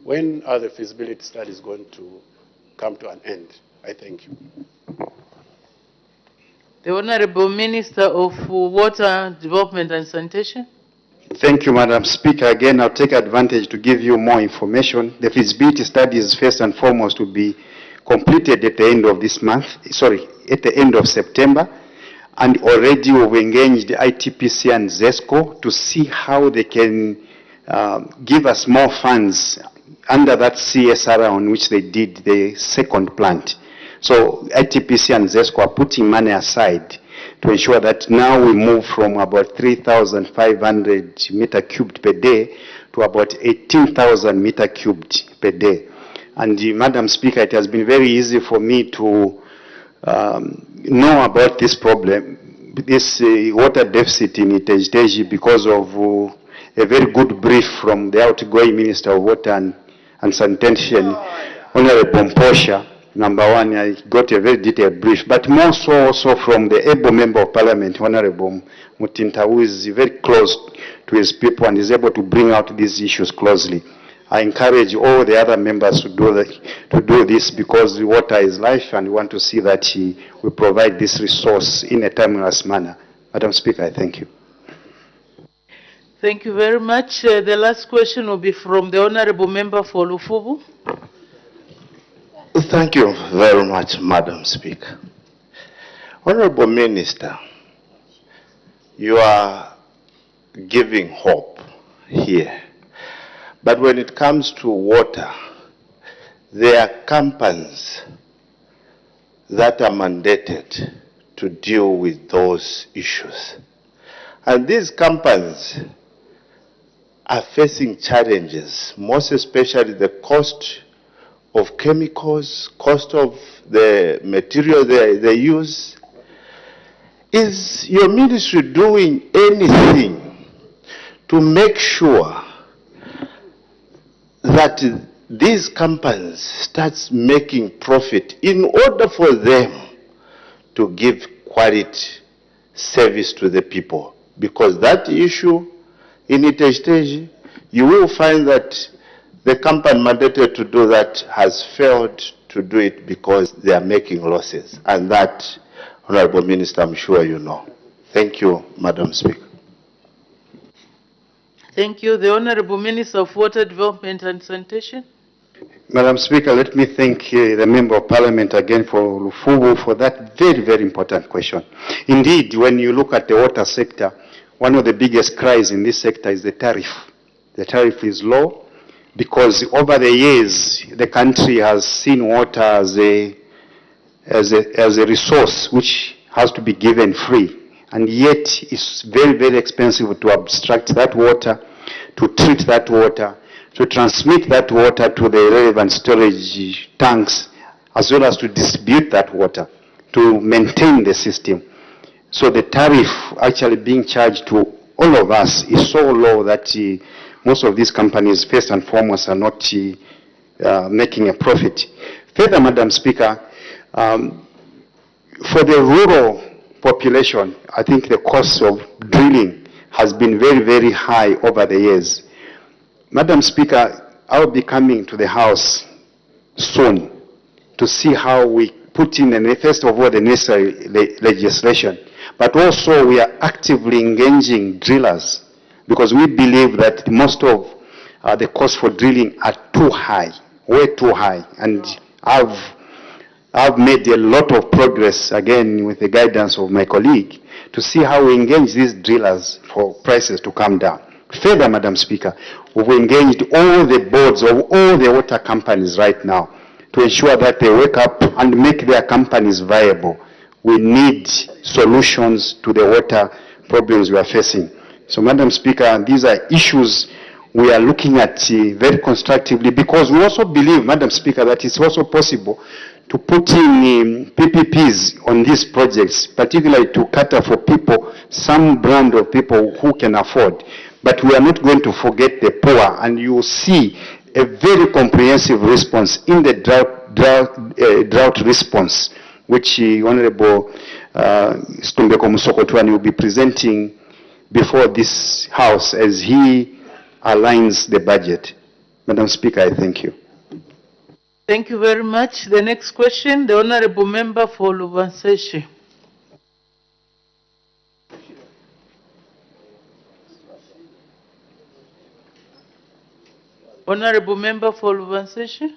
When are the feasibility studies going to come to an end? I thank you. The Honorable Minister of Water, Development and Sanitation. Thank you, Madam Speaker. Again, I'll take advantage to give you more information. The feasibility studies, first and foremost, will be completed at the end of this month, at the end of September. And already we've engaged ITPC and ZESCO to see how they can give us more funds under that CSR on which they did the second plant. So ITPC and ZESCO are putting money aside to ensure that now we move from about 3,500 meter cubed per day to about 18,000 meter cubed per day. And Madam Speaker, it has been very easy for me to know about this problem, this water deficit in Iteji because of a very good brief from the outgoing Minister of Water and Sanitation, Honorable Mposha. Number one, I got a very detailed brief, but more so also from the able Member of Parliament, Honorable Mutinta, who is very close to his people and is able to bring out these issues closely. I encourage all the other members to do this because water is life, and we want to see that we provide this resource in a timeless manner. Madam Speaker, I thank you. Thank you very much. The last question will be from the Honorable Member for Lufubu. Thank you very much, Madam Speaker. Honorable Minister, you are giving hope here. But when it comes to water, there are companies that are mandated to deal with those issues. And these companies are facing challenges, most especially the cost of chemicals, cost of the material they use. Is your ministry doing anything to make sure that these companies start making profit in order for them to give quality service to the people? Because that issue in Iteji, you will find that the company mandated to do that has failed to do it because they are making losses. And that, Honorable Minister, I'm sure you know. Thank you, Madam Speaker. Thank you. The Honorable Minister of Water, Development and Sanitation. Madam Speaker, let me thank the Member of Parliament again for Lufubu for that very, very important question. Indeed, when you look at the water sector, one of the biggest cries in this sector is the tariff. The tariff is low because over the years, the country has seen water as a resource which has to be given free. And yet, it's very, very expensive to abstract that water, to treat that water, to transmit that water to the relevant storage tanks, as well as to distribute that water, to maintain the system. So the tariff actually being charged to all of us is so low that most of these companies, first and foremost, are not making a profit. Further, Madam Speaker, for the rural population, I think the cost of drilling has been very, very high over the years. Madam Speaker, I will be coming to the House soon to see how we put in, first of all, the necessary legislation. But also we are actively engaging drillers because we believe that most of the costs for drilling are too high, way too high. And I've made a lot of progress, again, with the guidance of my colleague, to see how we engage these drillers for prices to come down. Further, Madam Speaker, we've engaged all the boards of all the water companies right now to ensure that they wake up and make their companies viable. We need solutions to the water problems we are facing. So, Madam Speaker, these are issues we are looking at very constructively, because we also believe, Madam Speaker, that it's also possible to put in PPPs on these projects, particularly to cater for people, some brand of people who can afford. But we are not going to forget the poor, and you will see a very comprehensive response in the drought response, which Honorable Stumbeko Musokotwani will be presenting before this House as he aligns the budget. Madam Speaker, I thank you. Thank you very much. The next question, the Honorable Member for Lubanseshi. Honorable Member for Lubanseshi.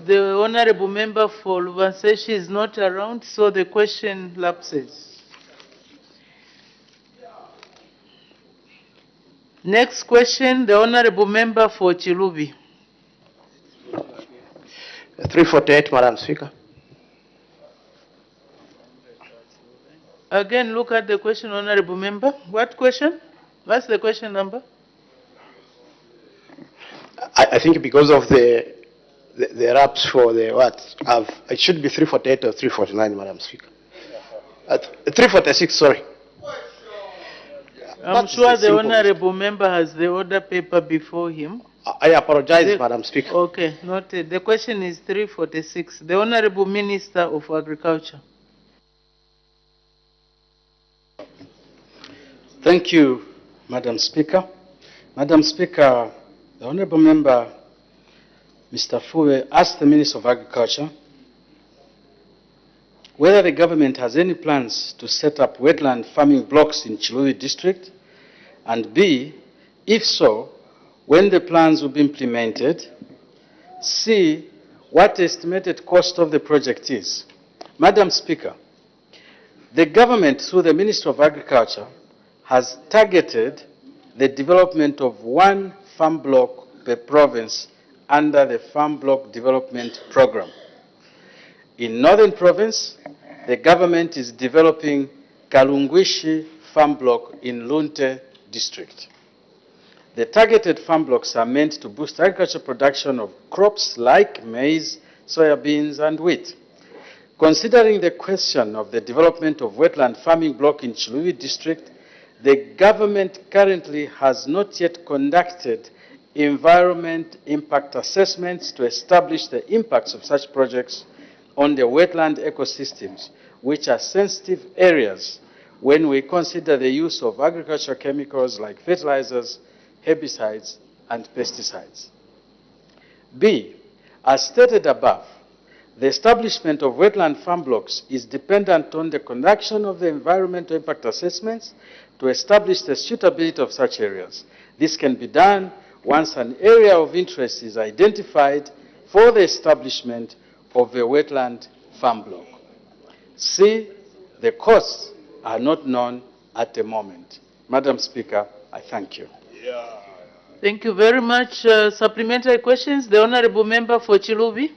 The Honorable Member for Lubanseshi is not around, so the question lapses. Next question, the Honorable Member for Chilubi. 348, Madam Speaker. Again, look at the question, Honorable Member. What question? What's the question number? I think because of the wraps for the what? It should be 348 or 349, Madam Speaker. 346, sorry. I'm sure the Honorable Member has the order paper before him. I apologize, Madam Speaker. Okay, noted. The question is 346. The Honorable Minister of Agriculture. Thank you, Madam Speaker. Madam Speaker, the Honorable Member, Mr. Fue, asked the Minister of Agriculture whether the government has any plans to set up wetland farming blocks in Chilubi district, and B, if so, when the plans will be implemented, C, what the estimated cost of the project is. Madam Speaker, the government, through the Ministry of Agriculture, has targeted the development of one farm block per province under the Farm Block Development Program. In Northern Province, the government is developing Kalungwishi Farm Block in Lunte District. The targeted farm blocks are meant to boost agricultural production of crops like maize, soybeans, and wheat. Considering the question of the development of wetland farming block in Chilubi District, the government currently has not yet conducted environment impact assessments to establish the impacts of such projects on the wetland ecosystems, which are sensitive areas when we consider the use of agricultural chemicals like fertilizers, herbicides, and pesticides. B, as stated above, the establishment of wetland farm blocks is dependent on the conduction of the environmental impact assessments to establish the suitability of such areas. This can be done once an area of interest is identified for the establishment of a wetland farm block. C, the costs are not known at the moment. Madam Speaker, I thank you. Thank you very much. Supplementary questions, the Honorable Member for Chilubi.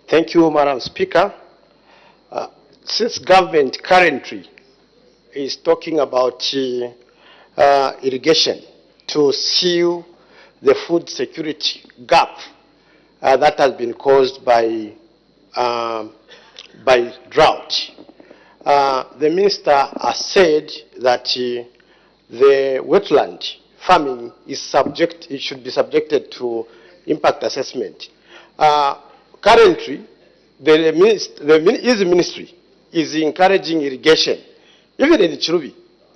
Thank you, Madam Speaker. Since government currently is talking about irrigation to seal the food security gap that has been caused by drought, the minister has said that the wetland farming is it should be subjected to impact assessment. Currently, his ministry is encouraging irrigation. Even in Chilubi,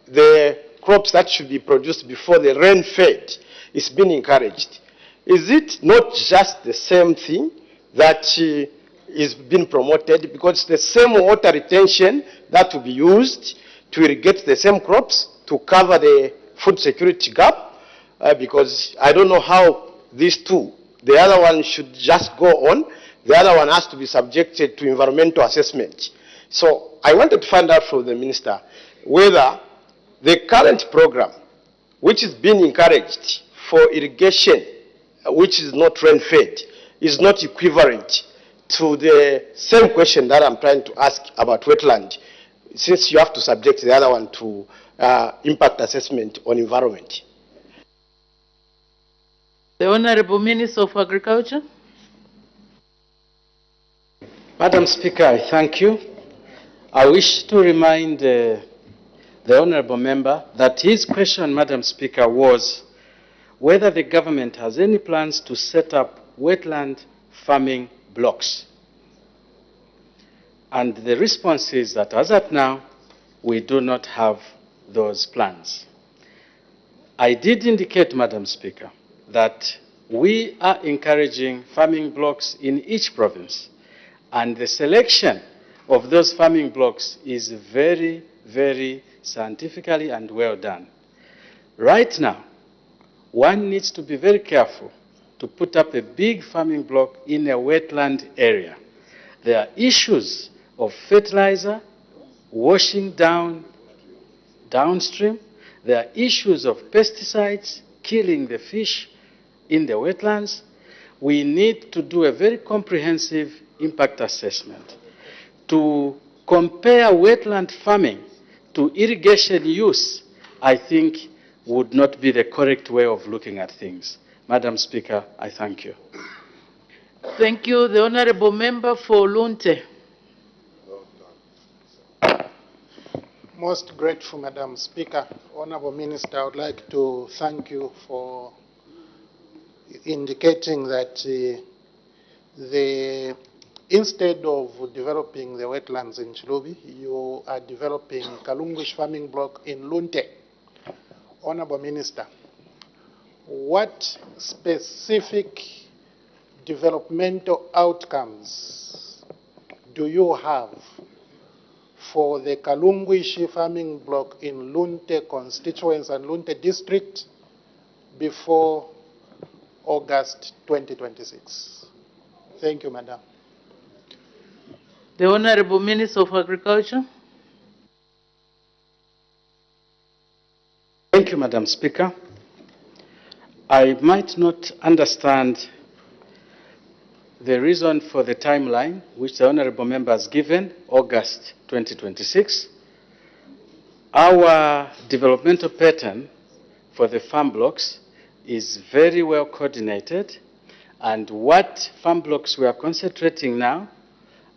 the crops that should be produced before the rain fade is being encouraged. Is it not just the same thing that is being promoted, because it's the same water retention that will be used to irrigate the same crops to cover the food security gap? Because I don't know how these two, the other one should just go on, the other one has to be subjected to environmental assessment. So I wanted to find out from the minister whether the current program, which is being encouraged for irrigation, which is not rain-fed, is not equivalent to the same question that I'm trying to ask about wetland, since you have to subject the other one to impact assessment on environment. The Honorable Minister of Agriculture. Madam Speaker, I thank you. I wish to remind the Honourable Member that his question, Madam Speaker, was whether the government has any plans to set up wetland farming blocks. And the response is that as at now, we do not have those plans. I did indicate, Madam Speaker, that we are encouraging farming blocks in each province, and the selection of those farming blocks is very, very scientifically and well done. Right now, one needs to be very careful to put up a big farming block in a wetland area. There are issues of fertilizer washing downstream. There are issues of pesticides killing the fish in the wetlands. We need to do a very comprehensive impact assessment to compare wetland farming to irrigation use. I think would not be the correct way of looking at things. Madam Speaker, I thank you. Thank you. The Honourable Member for Lunte. Most grateful, Madam Speaker. Honourable Minister, I would like to thank you for indicating that instead of developing the wetlands in Chilubi, you are developing Kalunguish farming block in Lunte. Honourable Minister, what specific developmental outcomes do you have for the Kalunguish farming block in Lunte constituency and Lunte district before August 2026? Thank you, Madam. The Honourable Minister of Agriculture. Thank you, Madam Speaker. I might not understand the reason for the timeline which the Honourable Member has given, August 2026. Our developmental pattern for the farm blocks is very well coordinated, and what farm blocks we are concentrating now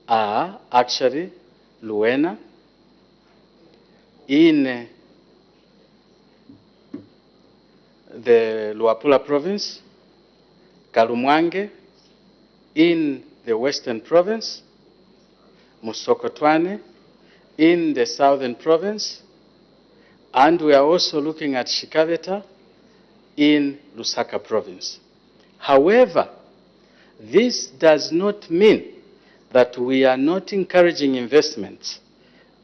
are actually Luena, in the Luapula province, Kalumwange in the western province, Musokotwane in the southern province, and we are also looking at Shikaveta in Lusaka province. However, this does not mean that we are not encouraging investments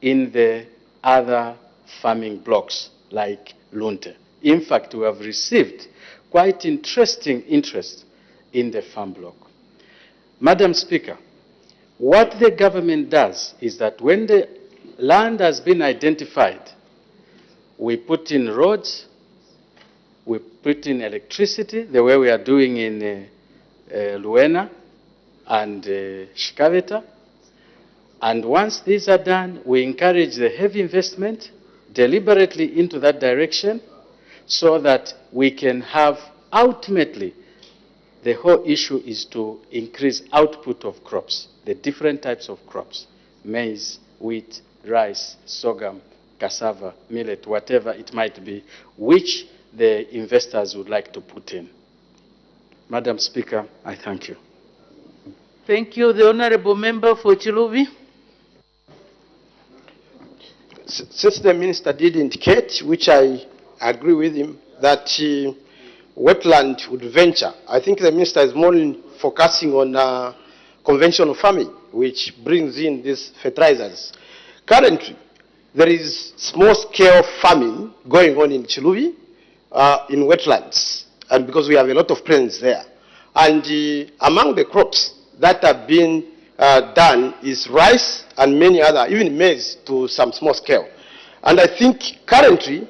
in the other farming blocks like Lunte. In fact, we have received quite interesting interest in the farm block. Madam Speaker, what the government does is that when the land has been identified, we put in roads, we put in electricity, the way we are doing in Luena and Shikaveta. And once these are done, we encourage the heavy investment deliberately into that direction so that we can have, ultimately, the whole issue is to increase output of crops, the different types of crops, maize, wheat, rice, sorghum, cassava, millet, whatever it might be, which the investors would like to put in. Madam Speaker, I thank you. Thank you. The Honourable Member for Chilubi. since the minister did indicate, which I agree with him, that wetland would venture, I think the minister is more focusing on conventional farming, which brings in these fertilizers. Currently, there is small-scale farming going on in Chilubi, in wetlands, and because we have a lot of plains there. And among the crops that have been done is rice and many other, even maize to some small scale. And I think currently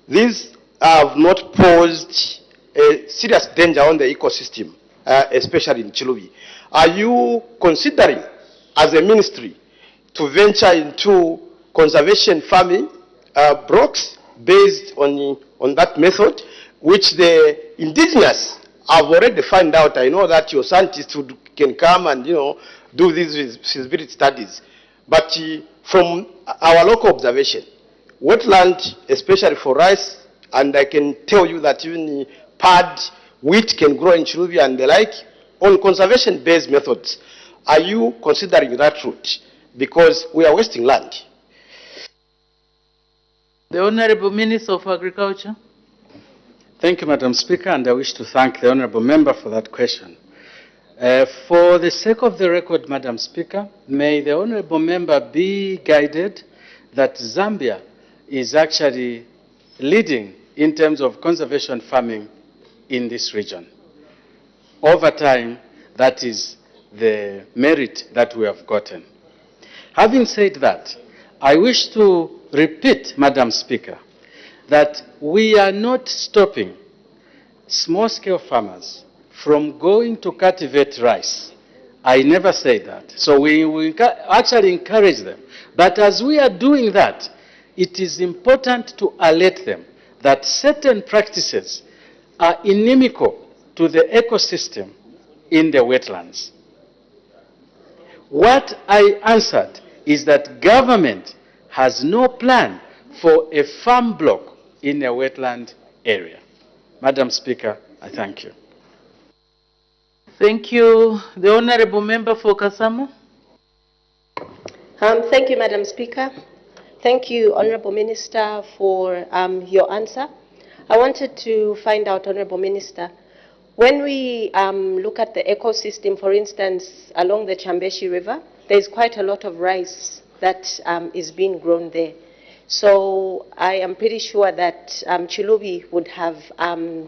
these have not posed a serious danger on the ecosystem, especially in Chilubi. Are you considering, as a ministry, to venture into conservation farming blocks based on that method, which the indigenous have already found out? I know that your scientists can come and do these feasibility studies, but from our local observation, wetland, especially for rice, and I can tell you that even pad wheat can grow in Chilubi and the like, on conservation-based methods. Are you considering that route? Because we are wasting land. The Honorable Minister of Agriculture. Thank you, Madam Speaker, and I wish to thank the Honorable Member for that question. For the sake of the record, Madam Speaker, may the Honorable Member be guided that Zambia is actually leading in terms of conservation farming in this region. Over time, that is the merit that we have gotten. Having said that, I wish to repeat, Madam Speaker, that we are not stopping small-scale farmers from going to cultivate rice. I never said that. So we actually encourage them. But as we are doing that, it is important to alert them that certain practices are inimical to the ecosystem in the wetlands. What I answered is that government has no plan for a farm block in a wetland area. Madam Speaker, I thank you. Thank you. The Honorable Member for Kasama. Thank you, Madam Speaker. Thank you, Honorable Minister, for your answer. I wanted to find out, Honorable Minister, when we look at the ecosystem, for instance, along the Chambeshi River, there's quite a lot of rice that is being grown there. So I am pretty sure that Chilubi would have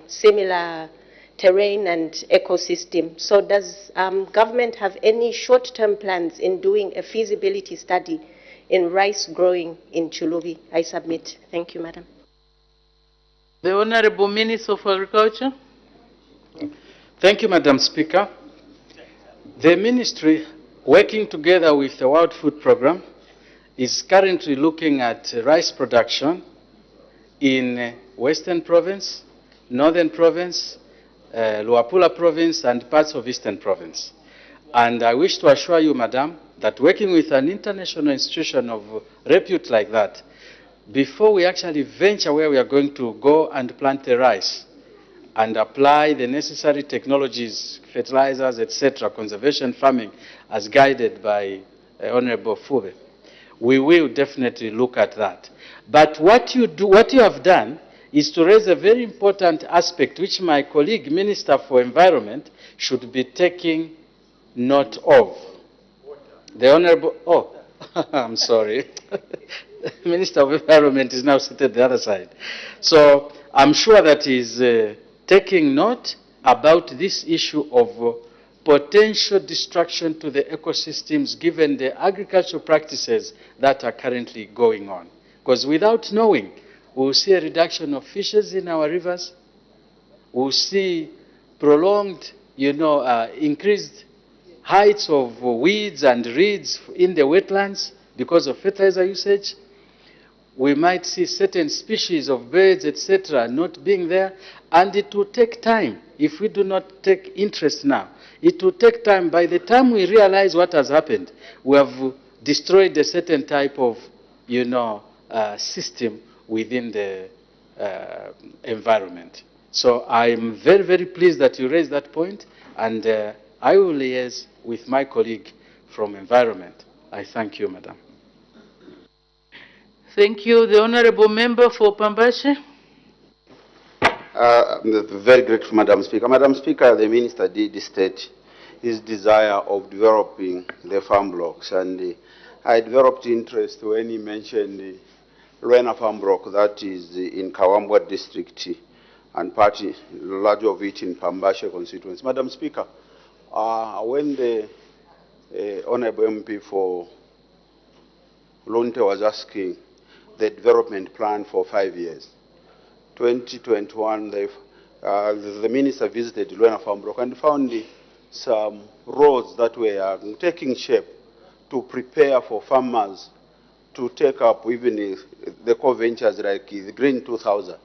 similar terrain and ecosystem. So does government have any short-term plans in doing a feasibility study in rice growing in Chilubi? I submit. Thank you, Madam. The Honorable Minister of Agriculture. Thank you, Madam Speaker. The ministry, working together with the World Food Programme, is currently looking at rice production in Western Province, Northern Province, Luapula Province, and parts of Eastern Province. And I wish to assure you, Madam, that working with an international institution of repute like that, before we actually venture where we are going to go and plant the rice and apply the necessary technologies, fertilizers, etc., conservation farming, as guided by Honorable Fube, we will definitely look at that. But what you have done is to raise a very important aspect which my colleague, Minister for Environment, should be taking note of. The Honorable, I'm sorry. Minister of Environment is now seated the other side. So I'm sure that he's taking note about this issue of potential destruction to the ecosystems given the agricultural practices that are currently going on. Because without knowing, we'll see a reduction of fishes in our rivers. We'll see prolonged, increased heights of weeds and reeds in the wetlands because of fertilizer usage. We might see certain species of birds, etc., not being there, and it will take time. If we do not take interest now, it will take time. By the time we realize what has happened, we have destroyed a certain type of, system within the environment. So I'm very, very pleased that you raised that point, and I will liaise with my colleague from Environment. I thank you, Madam. Thank you. The Honorable Member for Pambashe. I'm very grateful, Madam Speaker. Madam Speaker, the Minister did state his desire of developing the farm blocks, and I developed interest when he mentioned the Luena farm block that is in Kawambwa district and large of it in Pambashe constituency. Madam Speaker, when the Honorable MP for Lunte was asking the development plan for 5 years, 2021, the minister visited Luena farm block and found some roads that were taking shape to prepare for farmers to take up even the core ventures like the Green 2000.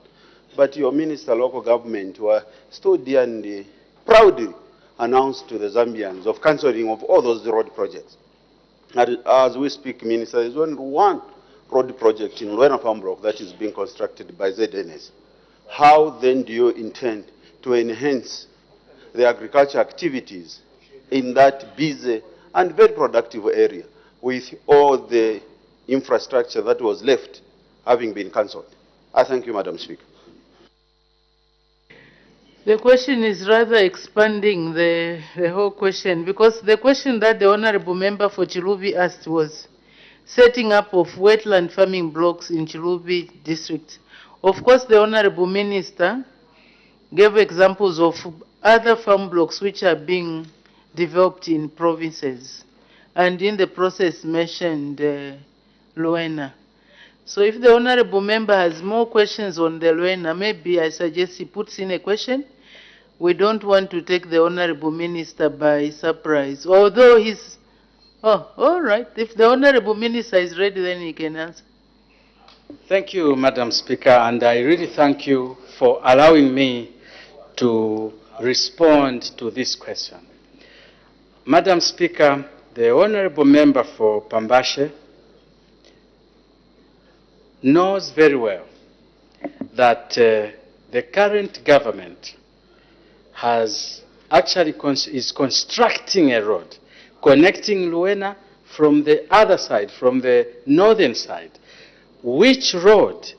But your minister, local government, stood there and proudly announced to the Zambians of cancelling of all those road projects. And as we speak, Minister, there is only one road project in Luena farm block that is being constructed by ZNS. How then do you intend to enhance the agriculture activities in that busy and very productive area with all the infrastructure that was left having been cancelled? I thank you, Madam Speaker. The question is rather expanding the whole question, because the question that the Honorable Member for Chilubi asked was setting up of wetland farming blocks in Chilubi district. Of course, the Honorable Minister gave examples of other farm blocks which are being developed in provinces, and in the process mentioned Luena. So if the Honorable Member has more questions on the Luena, maybe I suggest he puts in a question. We don't want to take the Honorable Minister by surprise, although he's... Oh, all right. If the Honorable Minister is ready, then he can answer. Thank you, Madam Speaker, and I really thank you for allowing me to respond to this question. Madam Speaker, the Honorable Member for Pambashe knows very well that the current government has actually is constructing a road connecting Luena from the other side, from the northern side, which road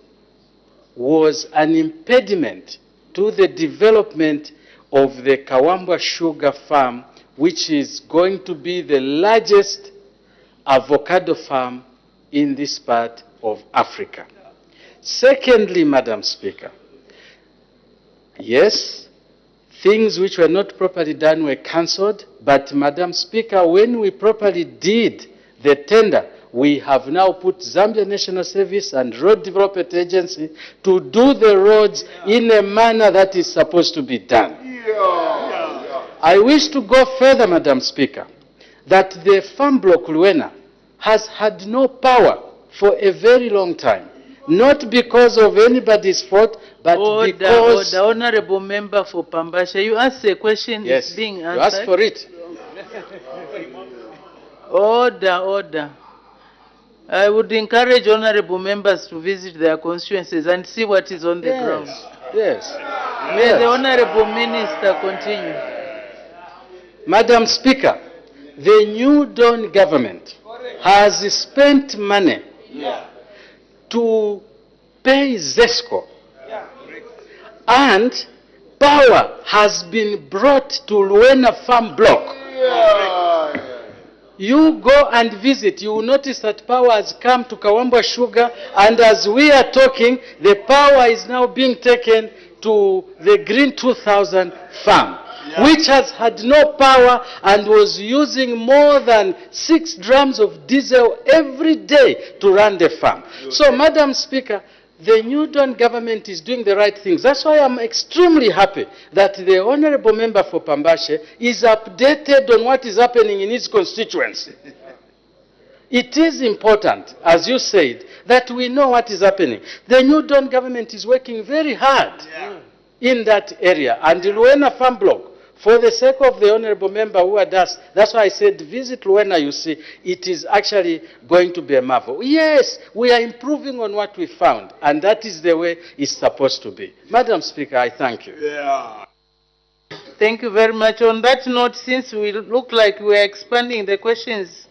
was an impediment to the development of the Kawambwa sugar farm, which is going to be the largest avocado farm in this part of Africa. Secondly, Madam Speaker, yes, things which were not properly done were cancelled, but Madam Speaker, when we properly did the tender, we have now put Zambia National Service and Road Development Agency to do the roads in a manner that is supposed to be done. I wish to go further, Madam Speaker, that the farm block Luena has had no power for a very long time. Not because of anybody's fault, but because... The Honorable Member for Pambashe, you asked a question, yes, it's being answered. You asked for it. Order. I would encourage honorable members to visit their constituencies and see what is on the ground. Yes. May the Honorable Minister continue. Madam Speaker, the New Dawn government has spent money to pay ZESCO, and power has been brought to Luena farm block. You go and visit, you will notice that power has come to Kawambwa Sugar, and as we are talking, the power is now being taken to the Green 2000 farm, which has had no power and was using more than 6 drums of diesel every day to run the farm. So, Madam Speaker, the New Dawn government is doing the right things. That's why I'm extremely happy that the Honorable Member for Pambashe is updated on what is happening in his constituency. It is important, as you said, that we know what is happening. The New Dawn government is working very hard in that area. And the Luena farm block, for the sake of the Honorable Member who had asked, that's why I said visit Luena, you see, it is actually going to be a marvel. Yes, we are improving on what we found, and that is the way it's supposed to be. Madam Speaker, I thank you. Thank you very much. On that note, since we look like we are expanding the questions,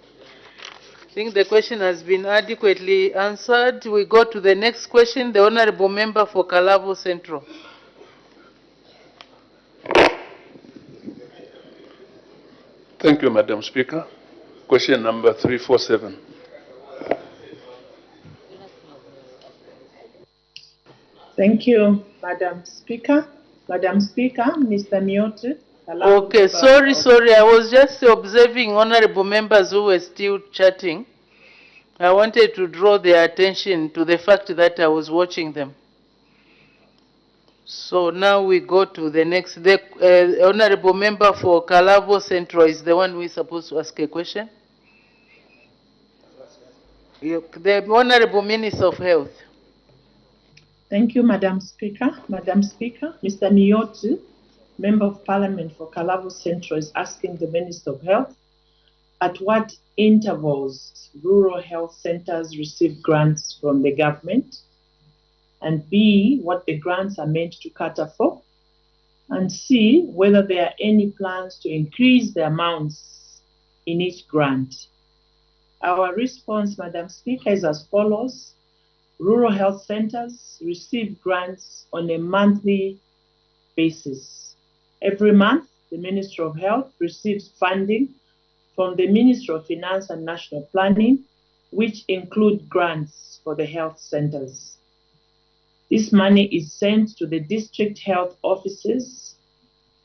I think the question has been adequately answered. We go to the next question, the Honorable Member for Kalabo Central. Thank you, Madam Speaker. Question number 347. Thank you, Madam Speaker. Madam Speaker, Mr. Miotu. Okay, sorry, I was just observing honorable members who were still chatting. I wanted to draw their attention to the fact that I was watching them. So now we go to the next. The honorable member for Kalabo Central is the one who is supposed to ask a question. The Honorable Minister of Health. Thank you, Madam Speaker. Madam Speaker, Mr. Miotu, Member of Parliament for Kalabo Central, is asking the Minister of Health at what intervals rural health centers receive grants from the government, and B, what the grants are meant to cater for, and C, whether there are any plans to increase the amounts in each grant. Our response, Madam Speaker, is as follows. Rural health centers receive grants on a monthly basis. Every month, the Ministry of Health receives funding from the Ministry of Finance and National Planning, which include grants for the health centers. This money is sent to the district health offices,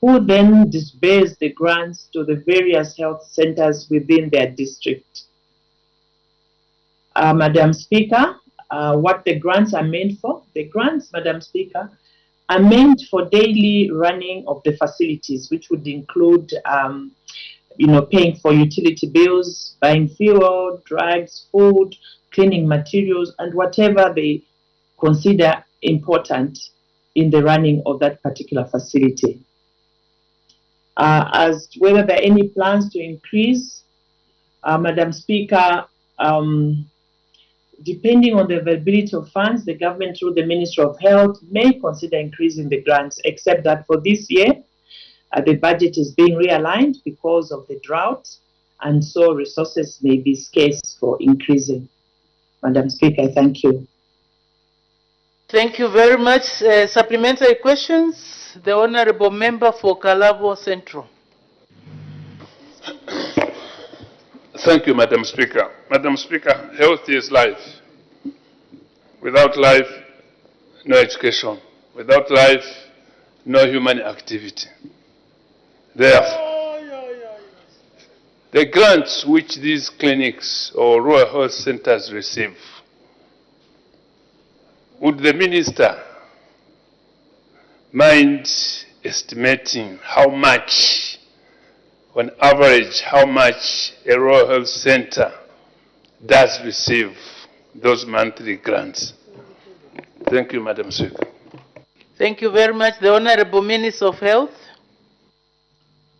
who then disburse the grants to the various health centers within their district. Madam Speaker, what the grants are meant for? The grants, Madam Speaker, are meant for daily running of the facilities, which would include paying for utility bills, buying fuel, drugs, food, cleaning materials, and whatever they consider important in the running of that particular facility. As whether there are any plans to increase, Madam Speaker, depending on the availability of funds, the government through the Ministry of Health may consider increasing the grants, except that for this year, the budget is being realigned because of the drought, and so resources may be scarce for increasing. Madam Speaker, thank you. Thank you very much. Supplementary questions? The Honorable Member for Kalabo Central. Thank you, Madam Speaker. Madam Speaker, health is life. Without life, no education. Without life, no human activity. Therefore, the grants which these clinics or rural health centers receive, would the minister mind estimating how much, on average, how much a rural health center does receive those monthly grants? Thank you, Madam Speaker. Thank you very much. The Honorable Minister of Health.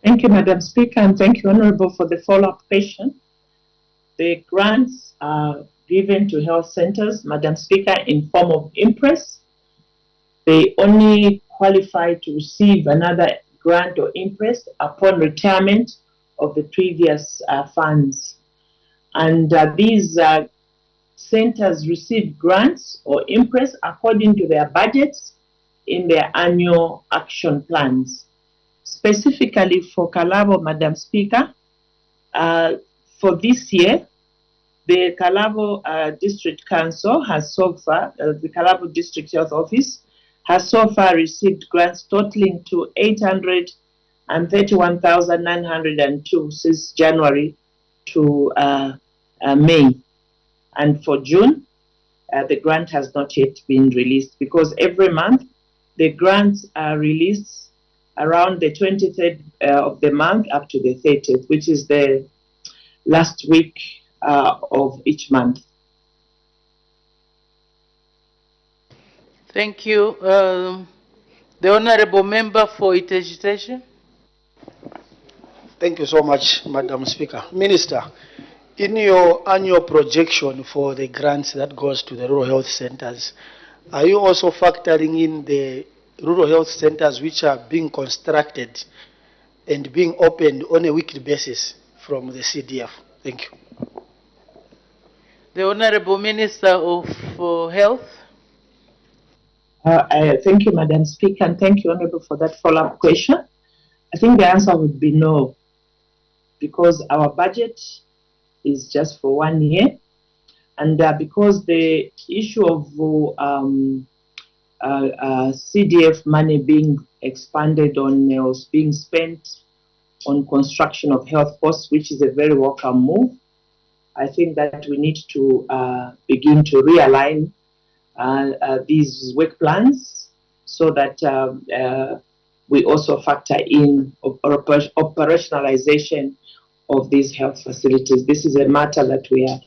Thank you, Madam Speaker, and thank you, Honorable, for the follow-up question. The grants are given to health centers, Madam Speaker, in form of imprest. They only qualify to receive another grant or imprest upon retirement of the previous funds. And these centers receive grants or imprest according to their budgets in their annual action plans. Specifically for Kalabo, Madam Speaker, for this year, the Kalabo District Council has so far, the Kalabo District Health Office has so far received grants totaling to 831,902 since January to May. And for June, the grant has not yet been released, because every month the grants are released around the 23rd of the month up to the 30th, which is the last week of each month. Thank you. The Honorable Member for Education. Thank you so much, Madam Speaker. Minister, in your annual projection for the grants that goes to the rural health centers, are you also factoring in the rural health centers which are being constructed and being opened on a weekly basis from the CDF? Thank you. The Honorable Minister of Health. Thank you, Madam Speaker, and thank you, Honorable, for that follow-up question. I think the answer would be no, because our budget is just for 1 year, and because the issue of CDF money being expanded on or being spent on construction of health posts, which is a very welcome move, I think that we need to begin to realign these work plans so that we also factor in operationalization of these health facilities. This is a matter that we are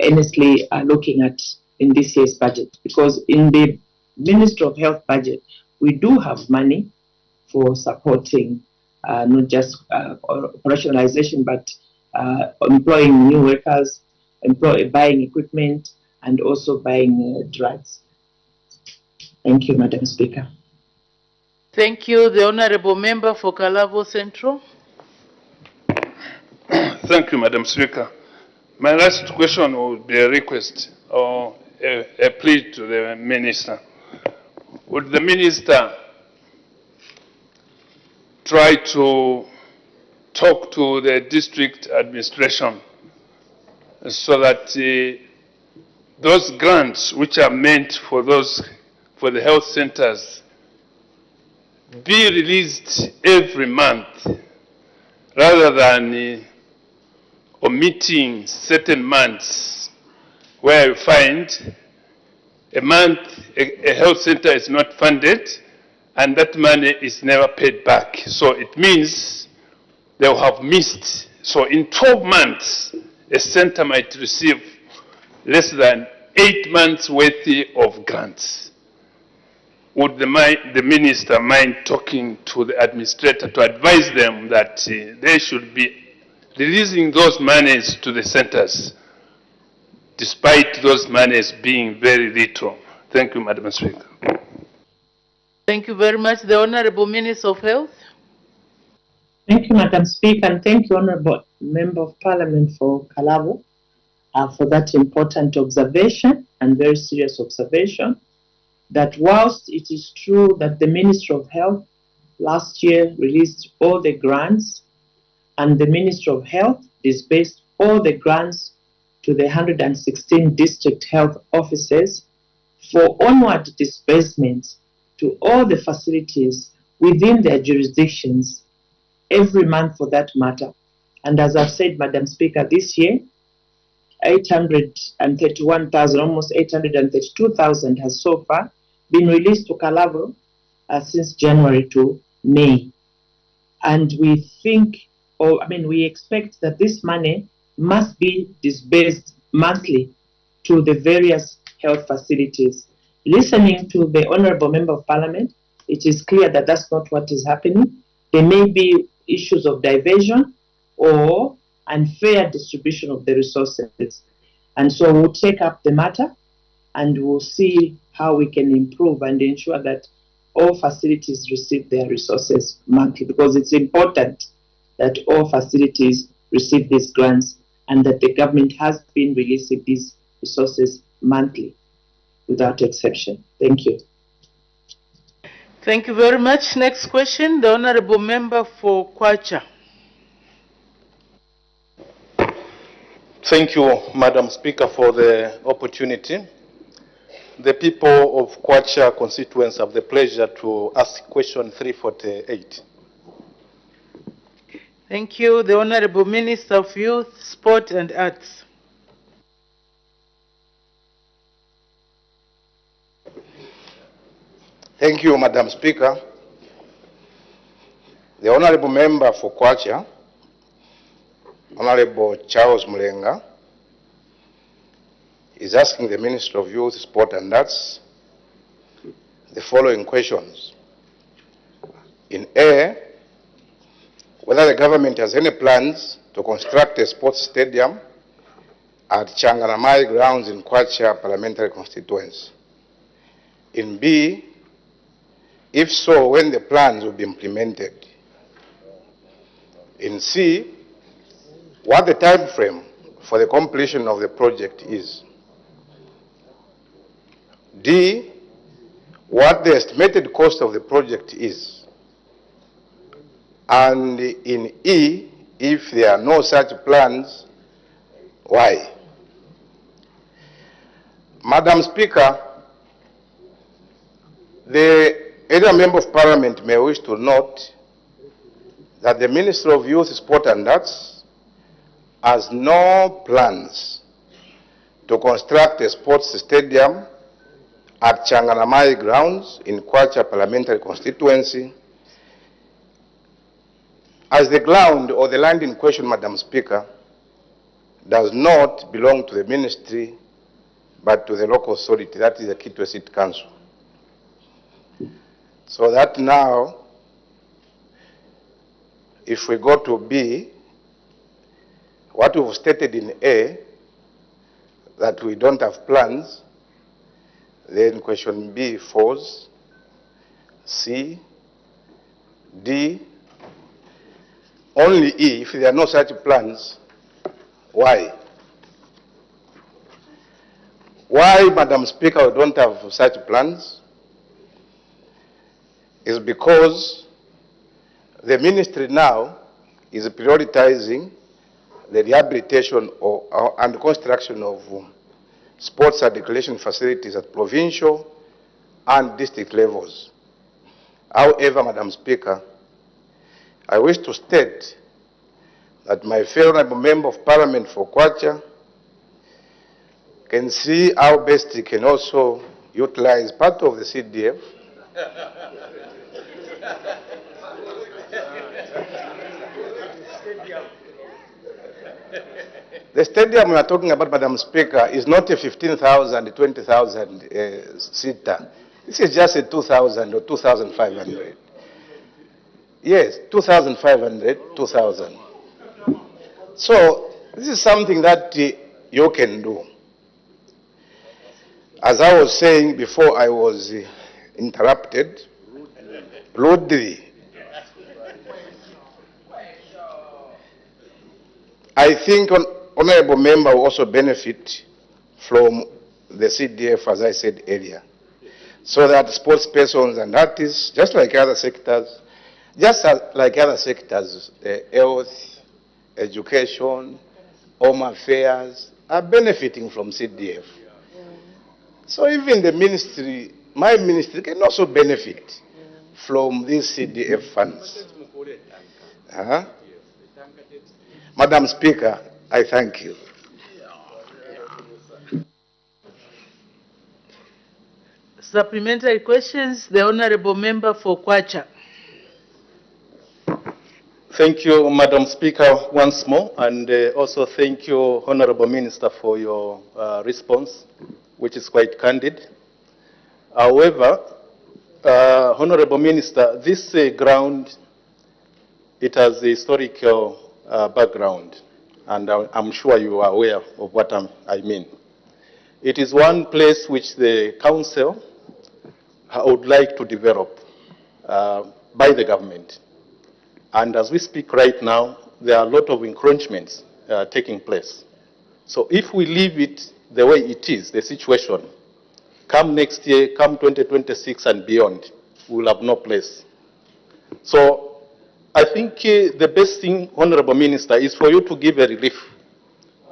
earnestly looking at in this year's budget, because in the Ministry of Health budget, we do have money for supporting not just operationalization, but employing new workers, buying equipment, and also buying drugs. Thank you, Madam Speaker. Thank you. The Honorable Member for Kalavo Central. Thank you, Madam Speaker. My last question would be a request or a plea to the Minister. Would the Minister try to talk to the district administration so that those grants which are meant for the health centers be released every month rather than omitting certain months where you find a month a health center is not funded and that money is never paid back. So it means they will have missed. So in 12 months, a center might receive less than 8 months worth of grants. Would the minister mind talking to the administrator to advise them that they should be releasing those monies to the centers, despite those monies being very little? Thank you, Madam Speaker. Thank you very much. The Honorable Minister of Health. Thank you, Madam Speaker, and thank you, Honorable Member of Parliament for Kalavo, for that important observation and very serious observation, that whilst it is true that the Ministry of Health last year released all the grants, and the Ministry of Health disbursed all the grants to the 116 district health offices for onward disbursements to all the facilities within their jurisdictions every month for that matter. And as I've said, Madam Speaker, this year, 831,000, almost 832,000 has so far been released to Kalavo since January to May. And we think, we expect that this money must be disbursed monthly to the various health facilities. Listening to the Honorable Member of Parliament, it is clear that that's not what is happening. There may be issues of diversion or unfair distribution of the resources. And so we'll take up the matter and we'll see how we can improve and ensure that all facilities receive their resources monthly, because it's important that all facilities receive these grants and that the government has been releasing these resources monthly without exception. Thank you. Thank you very much. Next question, the Honorable Member for Kwacha. Thank you, Madam Speaker, for the opportunity. The people of Kwacha constituents have the pleasure to ask question 348. Thank you. The Honorable Minister of Youth, Sport and Arts. Thank you, Madam Speaker. The Honorable Member for Kwacha, Honorable Charles Mulenga, is asking the Minister of Youth, Sport and Arts the following questions. In A, whether the government has any plans to construct a sports stadium at Changanamai grounds in Kwacha parliamentary constituency. In B, if so, when the plans will be implemented. In C, what the time frame for the completion of the project is. D, what the estimated cost of the project is. And in E, if there are no such plans, why? Madam Speaker, the area member of parliament may wish to note that the Ministry of Youth, Sport and Arts has no plans to construct a sports stadium at Changanamai grounds in Kwacha parliamentary constituency, as the ground or the land in question, Madam Speaker, does not belong to the ministry but to the local authority, that is the Kitwe City Council. So that now, if we go to B, what we've stated in A, that we don't have plans, then question B falls, C, D, only E, if there are no such plans, why? Why, Madam Speaker, we don't have such plans is because the ministry now is prioritizing the rehabilitation and construction of sports and recreation facilities at provincial and district levels. However, Madam Speaker, I wish to state that my fellow honorable member of parliament for Kwacha can see how best he can also utilize part of the CDF The stadium we are talking about, Madam Speaker, is not a 15,000, 20,000 seater. This is just a 2,000 or 2,500. Yes, 2,500, 2,000. So this is something that you can do. As I was saying before I was interrupted, rudely, I think honorable member will also benefit from the CDF, as I said earlier, so that sports persons and artists, just like other sectors, health, education, home affairs, are benefiting from CDF. So even the ministry, my ministry, can also benefit from these CDF funds. Madam Speaker, I thank you. Supplementary questions, the Honorable Member for Kwacha. Thank you, Madam Speaker, once more, and also thank you, Honorable Minister, for your response, which is quite candid. However, Honorable Minister, this ground, it has a historical background, and I'm sure you are aware of what I mean. It is one place which the council would like to develop by the government. And as we speak right now, there are a lot of encroachments taking place. So if we leave it the way it is, the situation, come next year, come 2026 and beyond, we will have no place. So I think the best thing, Honorable Minister, is for you to give a relief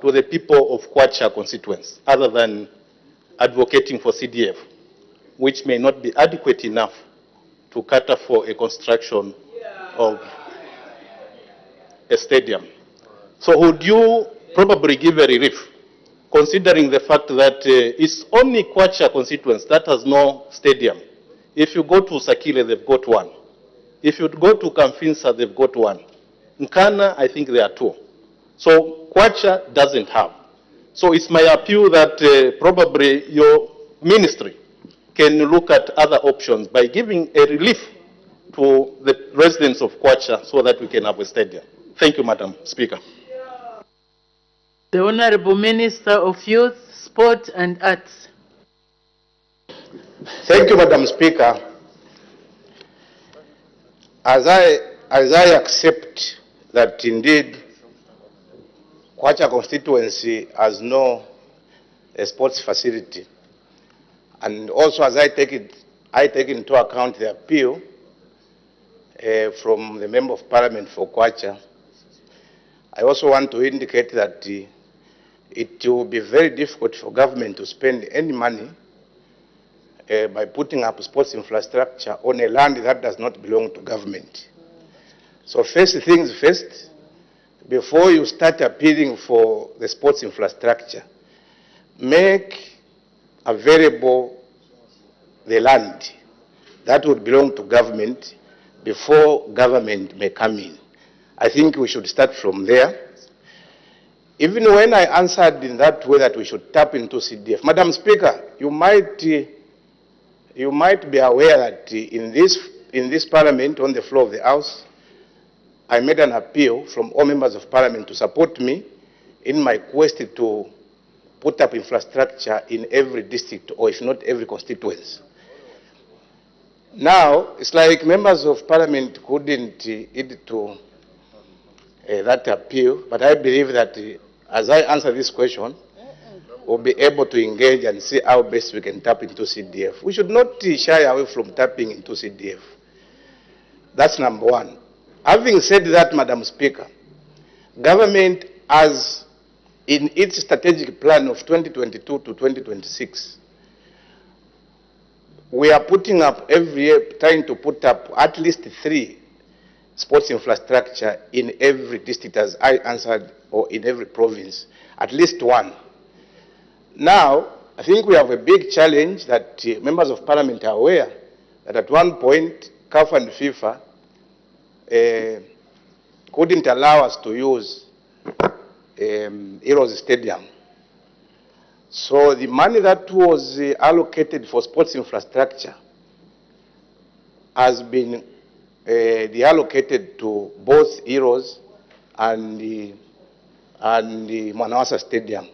to the people of Kwacha constituents, other than advocating for CDF, which may not be adequate enough to cater for a construction of a stadium. So would you probably give a relief, considering the fact that it's only Kwacha constituents that has no stadium? If you go to Sakile, they've got one. If you go to Kamfinsa, they've got one. Nkana, I think there are two. So Kwacha doesn't have. So it's my appeal that probably your ministry can look at other options by giving a relief to the residents of Kwacha so that we can have a stadium. Thank you, Madam Speaker. The Honorable Minister of Youth, Sport and Arts. Thank you, Madam Speaker. As I accept that indeed Kwacha constituency has no sports facility. And also, as I take into account the appeal from the Member of Parliament for Kwacha, I also want to indicate that it will be very difficult for government to spend any money by putting up sports infrastructure on a land that does not belong to government. So first things first, before you start appealing for the sports infrastructure, make available the land that would belong to government before government may come in. I think we should start from there. Even when I answered in that way that we should tap into CDF, Madam Speaker, you might be aware that in this Parliament, on the floor of the House, I made an appeal from all members of Parliament to support me in my quest to put up infrastructure in every district, or if not every constituency. Now, it's like members of Parliament couldn't heed to that appeal, but I believe that as I answer this question, we'll be able to engage and see how best we can tap into CDF. We should not shy away from tapping into CDF. That's number one. Having said that, Madam Speaker, government has, in its strategic plan of 2022 to 2026, we are putting up every year, trying to put up at least 3 sports infrastructure in every district, as I answered, or in every province, at least 1. Now, I think we have a big challenge that members of Parliament are aware that at one point, CAF and FIFA couldn't allow us to use Heroes Stadium. So the money that was allocated for sports infrastructure has been reallocated to both Heroes and the Manawasa Stadium,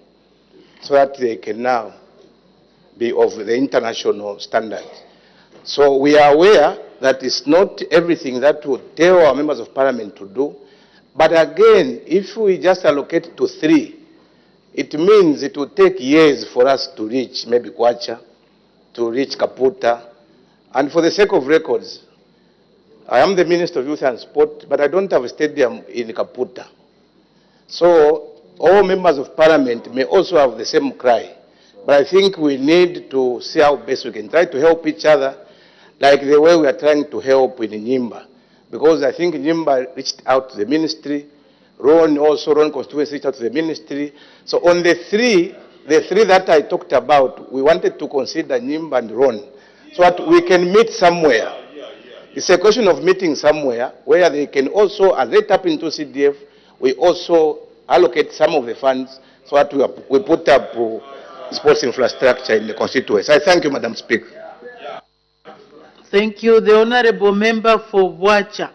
so that they can now be of the international standard. So we are aware that it's not everything that would tell our members of Parliament to do, but again, if we just allocate to 3, it means it will take years for us to reach maybe Kwacha, to reach Kaputa. And for the sake of records, I am the Minister of Youth and Sport, but I don't have a stadium in Kaputa. So all members of Parliament may also have the same cry. But I think we need to see how best we can try to help each other, like the way we are trying to help in Nyimba. Because I think Nyimba reached out to the ministry, Ron constituency reached out to the ministry. So on the three that I talked about, we wanted to consider Nyimba and Ron, so that we can meet somewhere. It's a question of meeting somewhere where they can also, as they tap into CDF, we also allocate some of the funds so that we put up sports infrastructure in the constituency. I thank you, Madam Speaker. Thank you. The Honorable Member for Bwacha.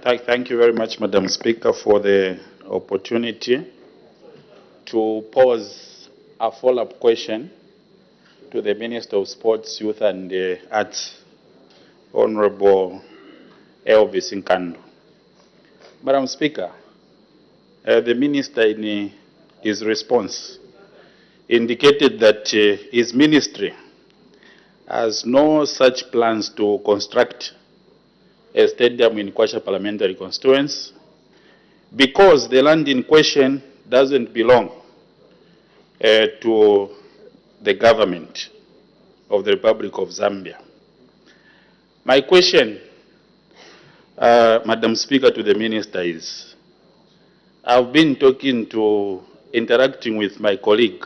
Thank you very much, Madam Speaker, for the opportunity to pose a follow-up question to the Minister of Sports, Youth and Arts, Honorable Elvis Nkando. Madam Speaker, the Minister in his response indicated that his ministry has no such plans to construct a stadium in Kwacha parliamentary constituency because the land in question doesn't belong to the government of the Republic of Zambia. My question, Madam Speaker, to the Minister is, I've been interacting with my colleague,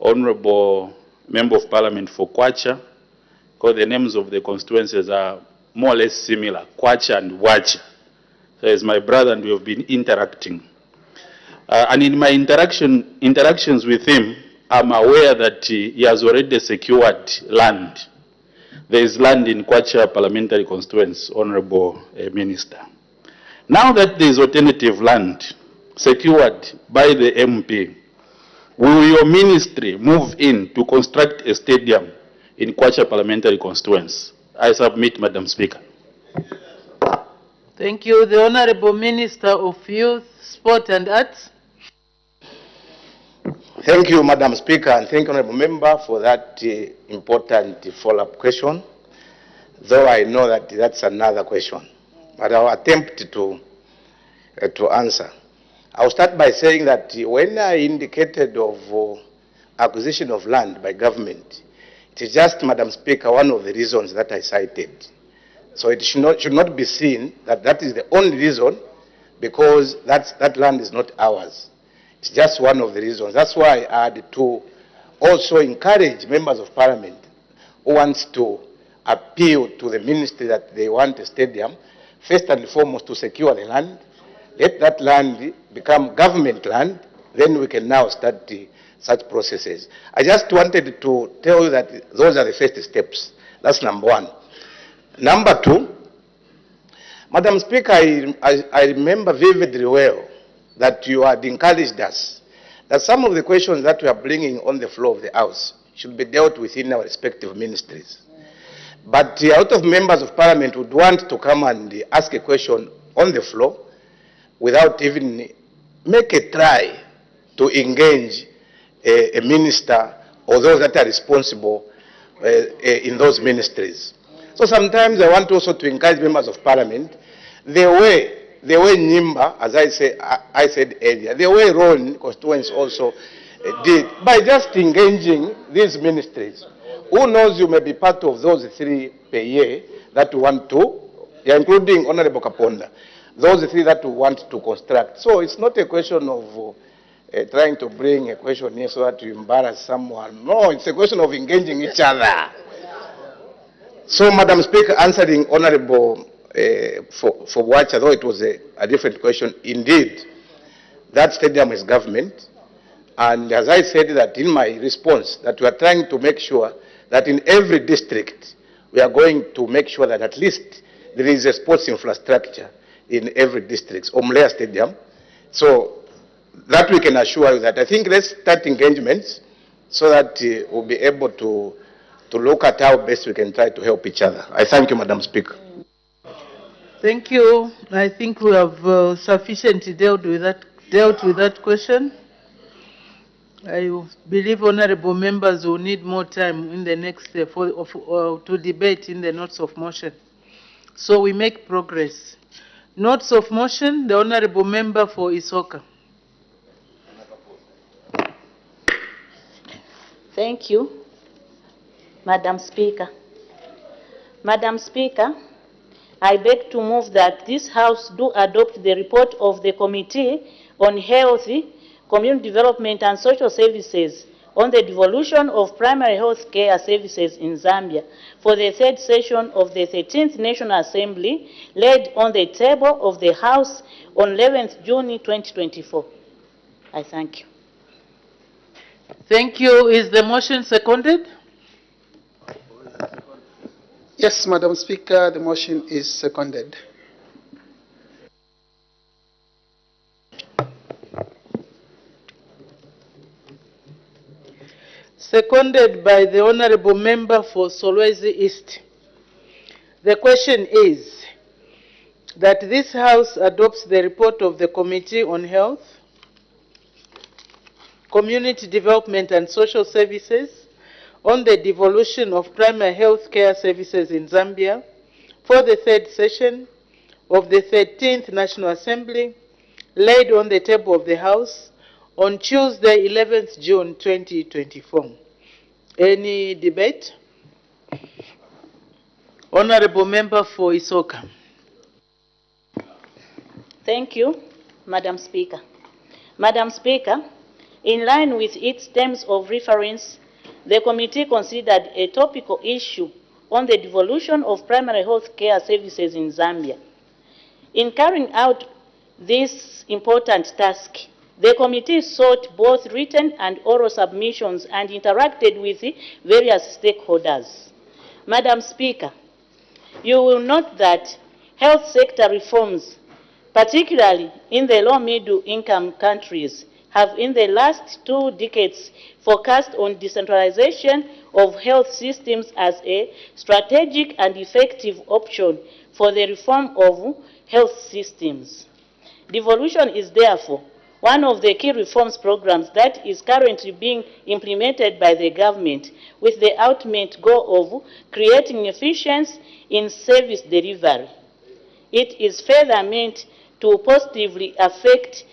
Honorable Member of Parliament for Kwacha, because the names of the constituencies are more or less similar, Kwacha and Wacha. So as my brother, and we have been interacting. And in my interactions with him, I'm aware that he has already secured land. There is land in Kwacha parliamentary constituency, Honorable Minister. Now that there is alternative land secured by the MP, will your ministry move in to construct a stadium in Kwacha parliamentary constituency? I submit, Madam Speaker. Thank you. The Honorable Minister of Youth, Sport and Arts. Thank you, Madam Speaker, and thank you, Honorable Member, for that important follow-up question, though I know that that's another question. But I'll attempt to answer. I'll start by saying that when I indicated of acquisition of land by government, it is just, Madam Speaker, one of the reasons that I cited. So it should not be seen that that is the only reason, because that land is not ours. It's just one of the reasons. That's why I had to also encourage members of parliament who wants to appeal to the ministry that they want a stadium, first and foremost to secure the land. Let that land become government land, then we can now start such processes. I just wanted to tell you that those are the first steps. That's number one. Number two, Madam Speaker, I remember vividly well that you had encouraged us that some of the questions that we are bringing on the floor of the House should be dealt with in our respective ministries. But a lot of members of parliament would want to come and ask a question on the floor without even make a try to engage a minister or those that are responsible in those ministries. So sometimes I want also to encourage members of parliament, the way Nyimba, as I said earlier, the way Ron constituents also did, by just engaging these ministries. Who knows, you may be part of those 3 per year that want to, including Honorable Kaponda, those 3 that want to construct. So it's not a question of trying to bring a question here so that you embarrass someone. No, it's a question of engaging each other. So, Madam Speaker, answering Honorable for Wacha, though it was a different question, indeed, that stadium is government. And as I said that in my response, that we are trying to make sure that in every district, we are going to make sure that at least there is a sports infrastructure in every district, Omlea Stadium. So that we can assure you that. I think let's start engagements so that we'll be able to look at how best we can try to help each other. I thank you, Madam Speaker. Thank you. I think we have sufficiently dealt with that question. I believe honorable members will need more time in the next to debate in the notes of motion. So we make progress. Notes of motion, the honorable member for Isoka. Thank you, Madam Speaker. Madam Speaker, I beg to move that this House do adopt the report of the Committee on Health, Community Development and Social Services on the devolution of primary health care services in Zambia for the 3rd session of the 13th National Assembly, laid on the table of the House on 11th June 2024. I thank you. Thank you. Is the motion seconded? Yes, Madam Speaker, the motion is seconded. Seconded by the honorable member for Solwezi East. The question is that this House adopts the report of the Committee on Health, Community Development and Social Services on the devolution of primary health care services in Zambia for the 3rd session of the 13th National Assembly, laid on the table of the House on Tuesday, 11th June 2024. Any debate? Honorable member for Isoka. Thank you, Madam Speaker. Madam Speaker, in line with its terms of reference, the committee considered a topical issue on the devolution of primary health care services in Zambia. In carrying out this important task, the committee sought both written and oral submissions and interacted with various stakeholders. Madam Speaker, you will note that health sector reforms, particularly in the low-middle income countries, have in the last 2 decades focused on decentralization of health systems as a strategic and effective option for the reform of health systems. Devolution is therefore one of the key reforms programs that is currently being implemented by the government with the ultimate goal of creating efficiency in service delivery. It is further meant to positively affect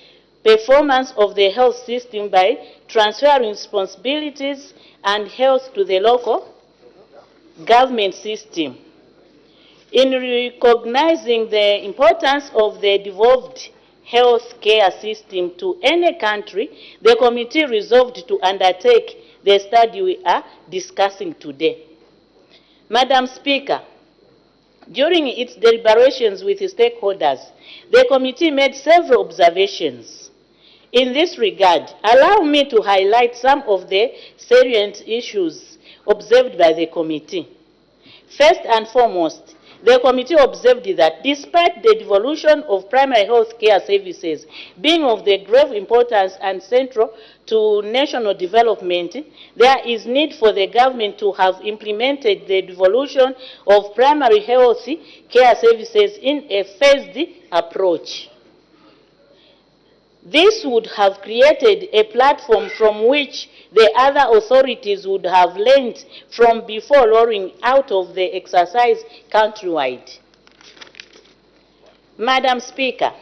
performance of the health system by transferring responsibilities and health to the local government system. In recognizing the importance of the devolved health care system to any country, the committee resolved to undertake the study we are discussing today. Madam Speaker, during its deliberations with the stakeholders, the committee made several observations. In this regard, allow me to highlight some of the salient issues observed by the committee. First and foremost, the committee observed that despite the devolution of primary health care services being of the grave importance and central to national development, there is need for the government to have implemented the devolution of primary health care services in a phased approach. This would have created a platform from which the other authorities would have learned from before rolling out of the exercise countrywide. Madam Speaker,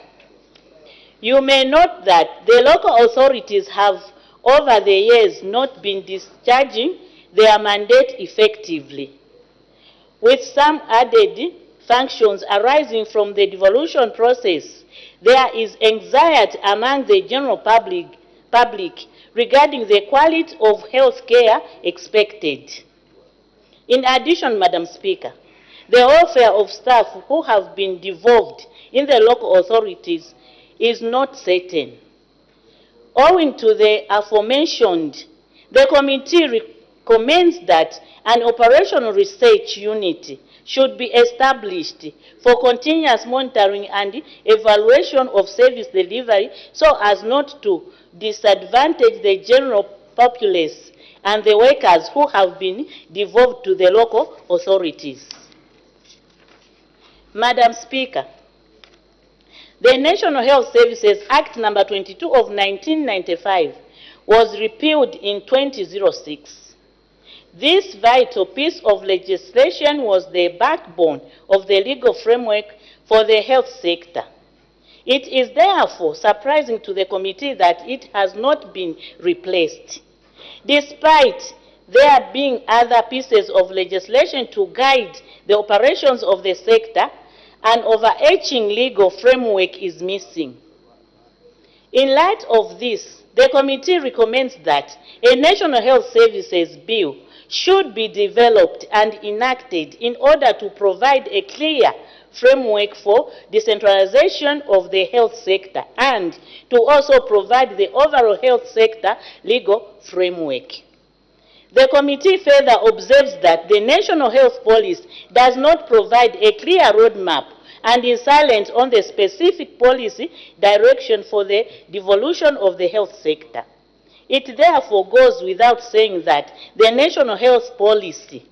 you may note that the local authorities have over the years not been discharging their mandate effectively, with some added functions arising from the devolution process. There is anxiety among the general public regarding the quality of health care expected. In addition, Madam Speaker, the welfare of staff who have been devolved in the local authorities is not certain. Owing to the aforementioned, the committee recommends that an operational research unit should be established for continuous monitoring and evaluation of service delivery so as not to disadvantage the general populace and the workers who have been devolved to the local authorities. Madam Speaker, the National Health Services Act number 22 of 1995 was repealed in 2006. This vital piece of legislation was the backbone of the legal framework for the health sector. It is therefore surprising to the committee that it has not been replaced, despite there being other pieces of legislation to guide the operations of the sector. An overarching legal framework is missing. In light of this, the committee recommends that a National Health Services Bill should be developed and enacted in order to provide a clear framework for decentralization of the health sector and to also provide the overall health sector legal framework. The committee further observes that the National Health Policy does not provide a clear roadmap and is silent on the specific policy direction for the devolution of the health sector. It therefore goes without saying that the National Health Policy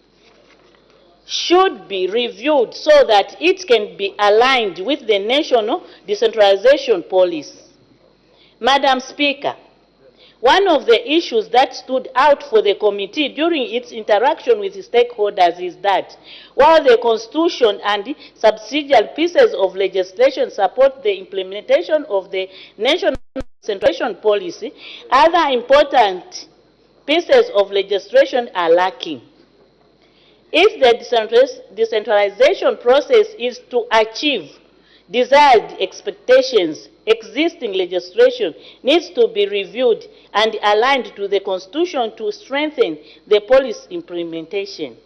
should be reviewed so that it can be aligned with the National Decentralization Policy. Madam Speaker, one of the issues that stood out for the committee during its interaction with the stakeholders is that while the Constitution and subsidiary pieces of legislation support the implementation of the National Decentralization Policy, other important pieces of legislation are lacking. If the decentralization process is to achieve desired expectations, existing legislation needs to be reviewed and aligned to the Constitution to strengthen the policy implementation.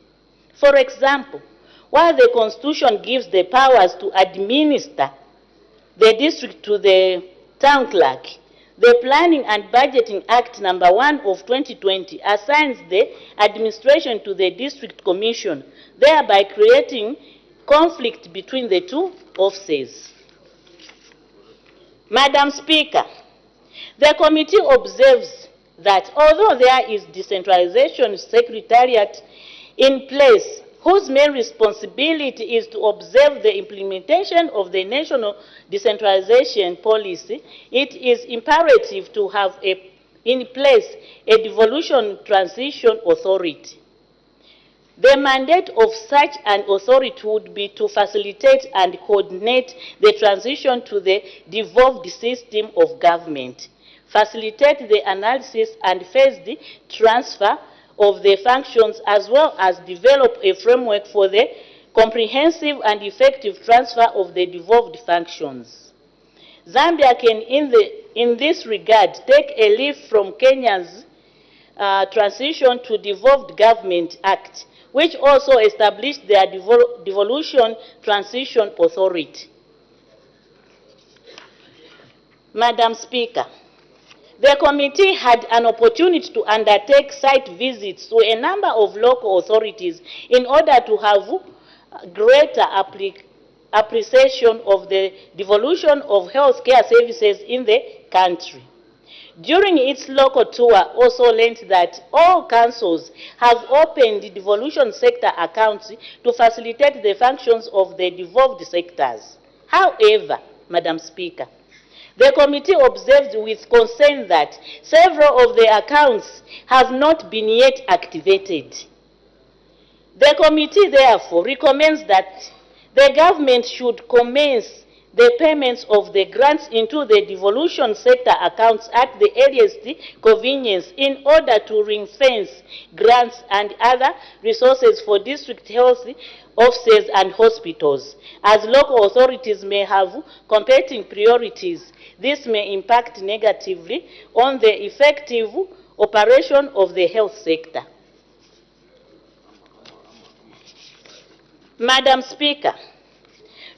For example, while the Constitution gives the powers to administer the district to the town clerk, the Planning and Budgeting Act number 1 of 2020 assigns the administration to the District Commission, thereby creating conflict between the two offices. Madam Speaker, the committee observes that although there is decentralization secretariat in place whose main responsibility is to observe the implementation of the national decentralization policy, it is imperative to have in place a devolution transition authority. The mandate of such an authority would be to facilitate and coordinate the transition to the devolved system of government, facilitate the analysis and phased transfer of the functions, as well as develop a framework for the comprehensive and effective transfer of the devolved functions. Zambia can, in this regard, take a leaf from Kenya's Transition to Devolved Government Act, which also established their Devolution Transition Authority. Madam Speaker, the committee had an opportunity to undertake site visits to a number of local authorities in order to have greater appreciation of the devolution of healthcare services in the country. During its local tour, also learned that all councils have opened devolution sector accounts to facilitate the functions of the devolved sectors. However, Madam Speaker, the committee observed with concern that several of the accounts have not been yet activated. The committee therefore recommends that the government should commence the payments of the grants into the devolution sector accounts at the earliest convenience in order to ring-fence grants and other resources for district health offices and hospitals. As local authorities may have competing priorities, this may impact negatively on the effective operation of the health sector. Madam Speaker,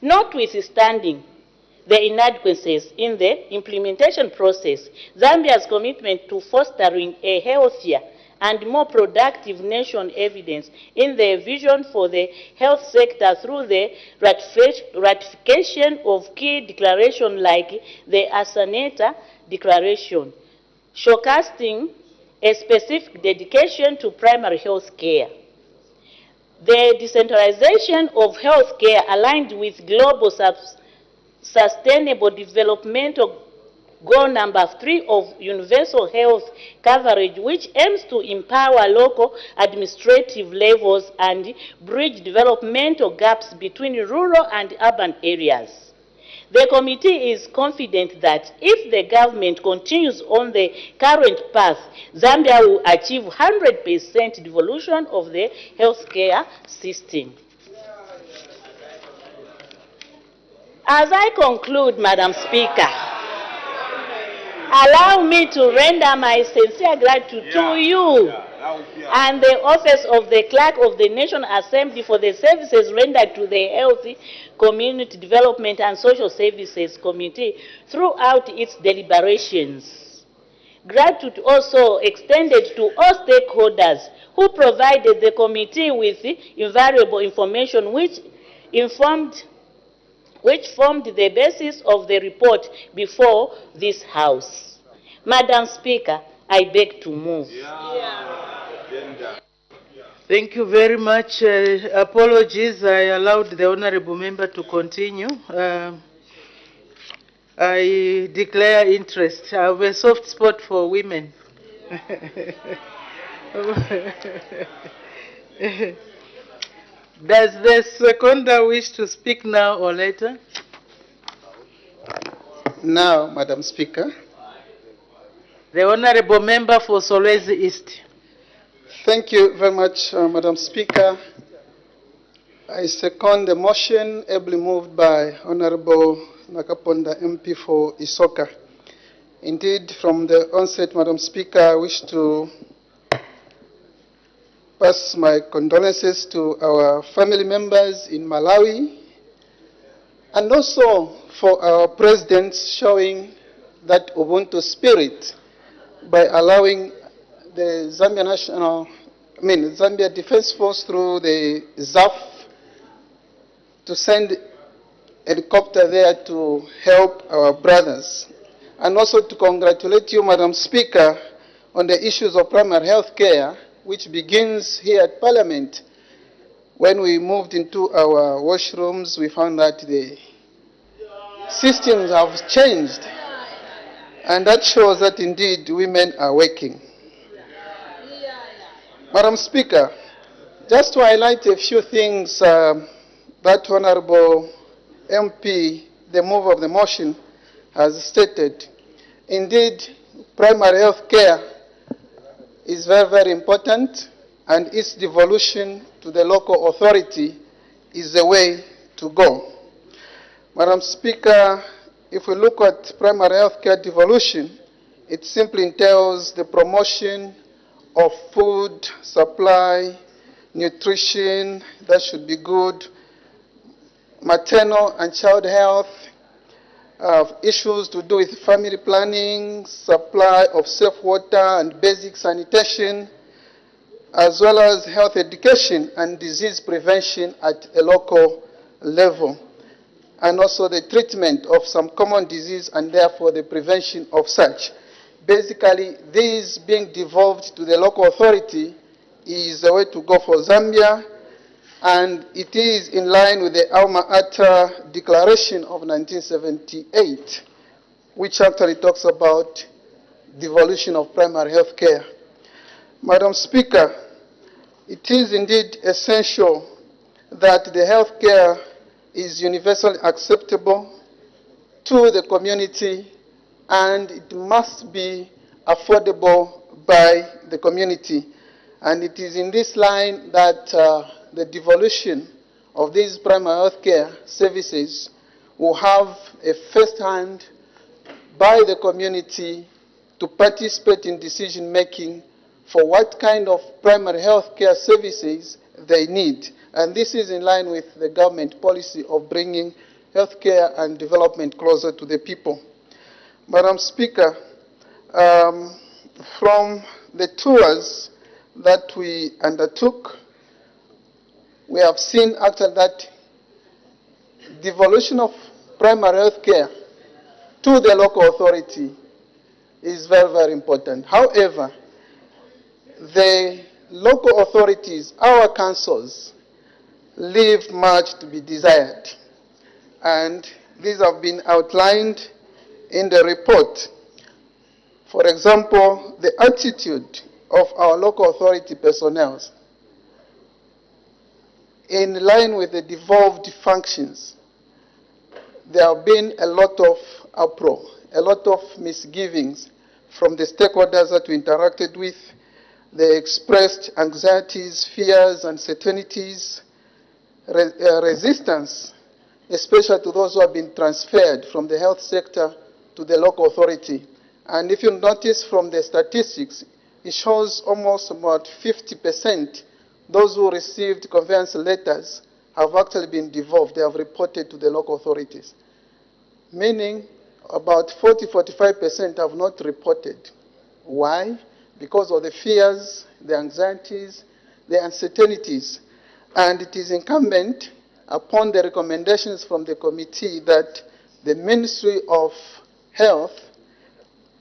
notwithstanding the inadequacies in the implementation process, Zambia's commitment to fostering a healthier and more productive nation evidence in the vision for the health sector through the ratification of key declarations like the Asaneta Declaration, showcasing a specific dedication to primary health care. The decentralization of health care aligned with global sustainable development goal number 3 of universal health coverage, which aims to empower local administrative levels and bridge developmental gaps between rural and urban areas. The committee is confident that if the government continues on the current path, Zambia will achieve 100% devolution of the healthcare system. As I conclude, Madam Speaker, allow me to render my sincere gratitude to you and the office of the Clerk of the National Assembly for the services rendered to the Health, Community Development and Social Services Committee throughout its deliberations. Gratitude also extended to all stakeholders who provided the committee with invaluable information which formed the basis of the report before this House. Madam Speaker, I beg to move. Thank you very much. Apologies, I allowed the honorable member to continue. I declare interest. I have a soft spot for women. Does the seconder wish to speak now or later? Now, Madam Speaker. The honorable member for Solwezi East. Thank you very much, Madam Speaker. I second the motion ably moved by Honorable Nakaponda MP for Isoka. Indeed, from the onset, Madam Speaker, I wish to pass my condolences to our family members in Malawi, and also for our presidents showing that Ubuntu spirit by allowing the Zambia Defense Force through the ZAF to send a helicopter there to help our brothers. And also to congratulate you, Madam Speaker, on the issues of primary health care, which begins here at Parliament when we moved into our washrooms, we found that the systems have changed. And that shows that indeed women are working. Madam Speaker, just to highlight a few things that Honorable MP, the mover of the motion, has stated. Indeed, primary health care is very, very important, and its devolution to the local authority is the way to go. Madam Speaker, if we look at primary health care devolution, it simply entails the promotion of food supply, nutrition that should be good, maternal and child health, issues to do with family planning, supply of safe water and basic sanitation, as well as health education and disease prevention at a local level, and also the treatment of some common disease and therefore the prevention of such. Basically, these being devolved to the local authority is the way to go for Zambia, and it is in line with the Alma Ata Declaration of 1978, which actually talks about devolution of primary health care. Madam Speaker, it is indeed essential that the health care is universally acceptable to the community, and it must be affordable by the community. And it is in this line that the devolution of these primary health care services will have a first hand by the community to participate in decision making for what kind of primary health care services they need. And this is in line with the government policy of bringing health care and development closer to the people. Madam Speaker, from the tours that we undertook, we have seen after that devolution of primary health care to the local authority is very, very important. However, the local authorities, our councils, leave much to be desired. And these have been outlined in the report. For example, the attitude of our local authority personnel in line with the devolved functions. There have been a lot of uproar, a lot of misgivings from the stakeholders that we interacted with. They expressed anxieties, fears, uncertainties, resistance, especially to those who have been transferred from the health sector to the local authority. And if you notice from the statistics, it shows almost about 50% those who received conveyance letters have actually been devolved. They have reported to the local authorities. Meaning about 40–45% have not reported. Why? Because of the fears, the anxieties, the uncertainties. And it is incumbent upon the recommendations from the committee that the Ministry of Health,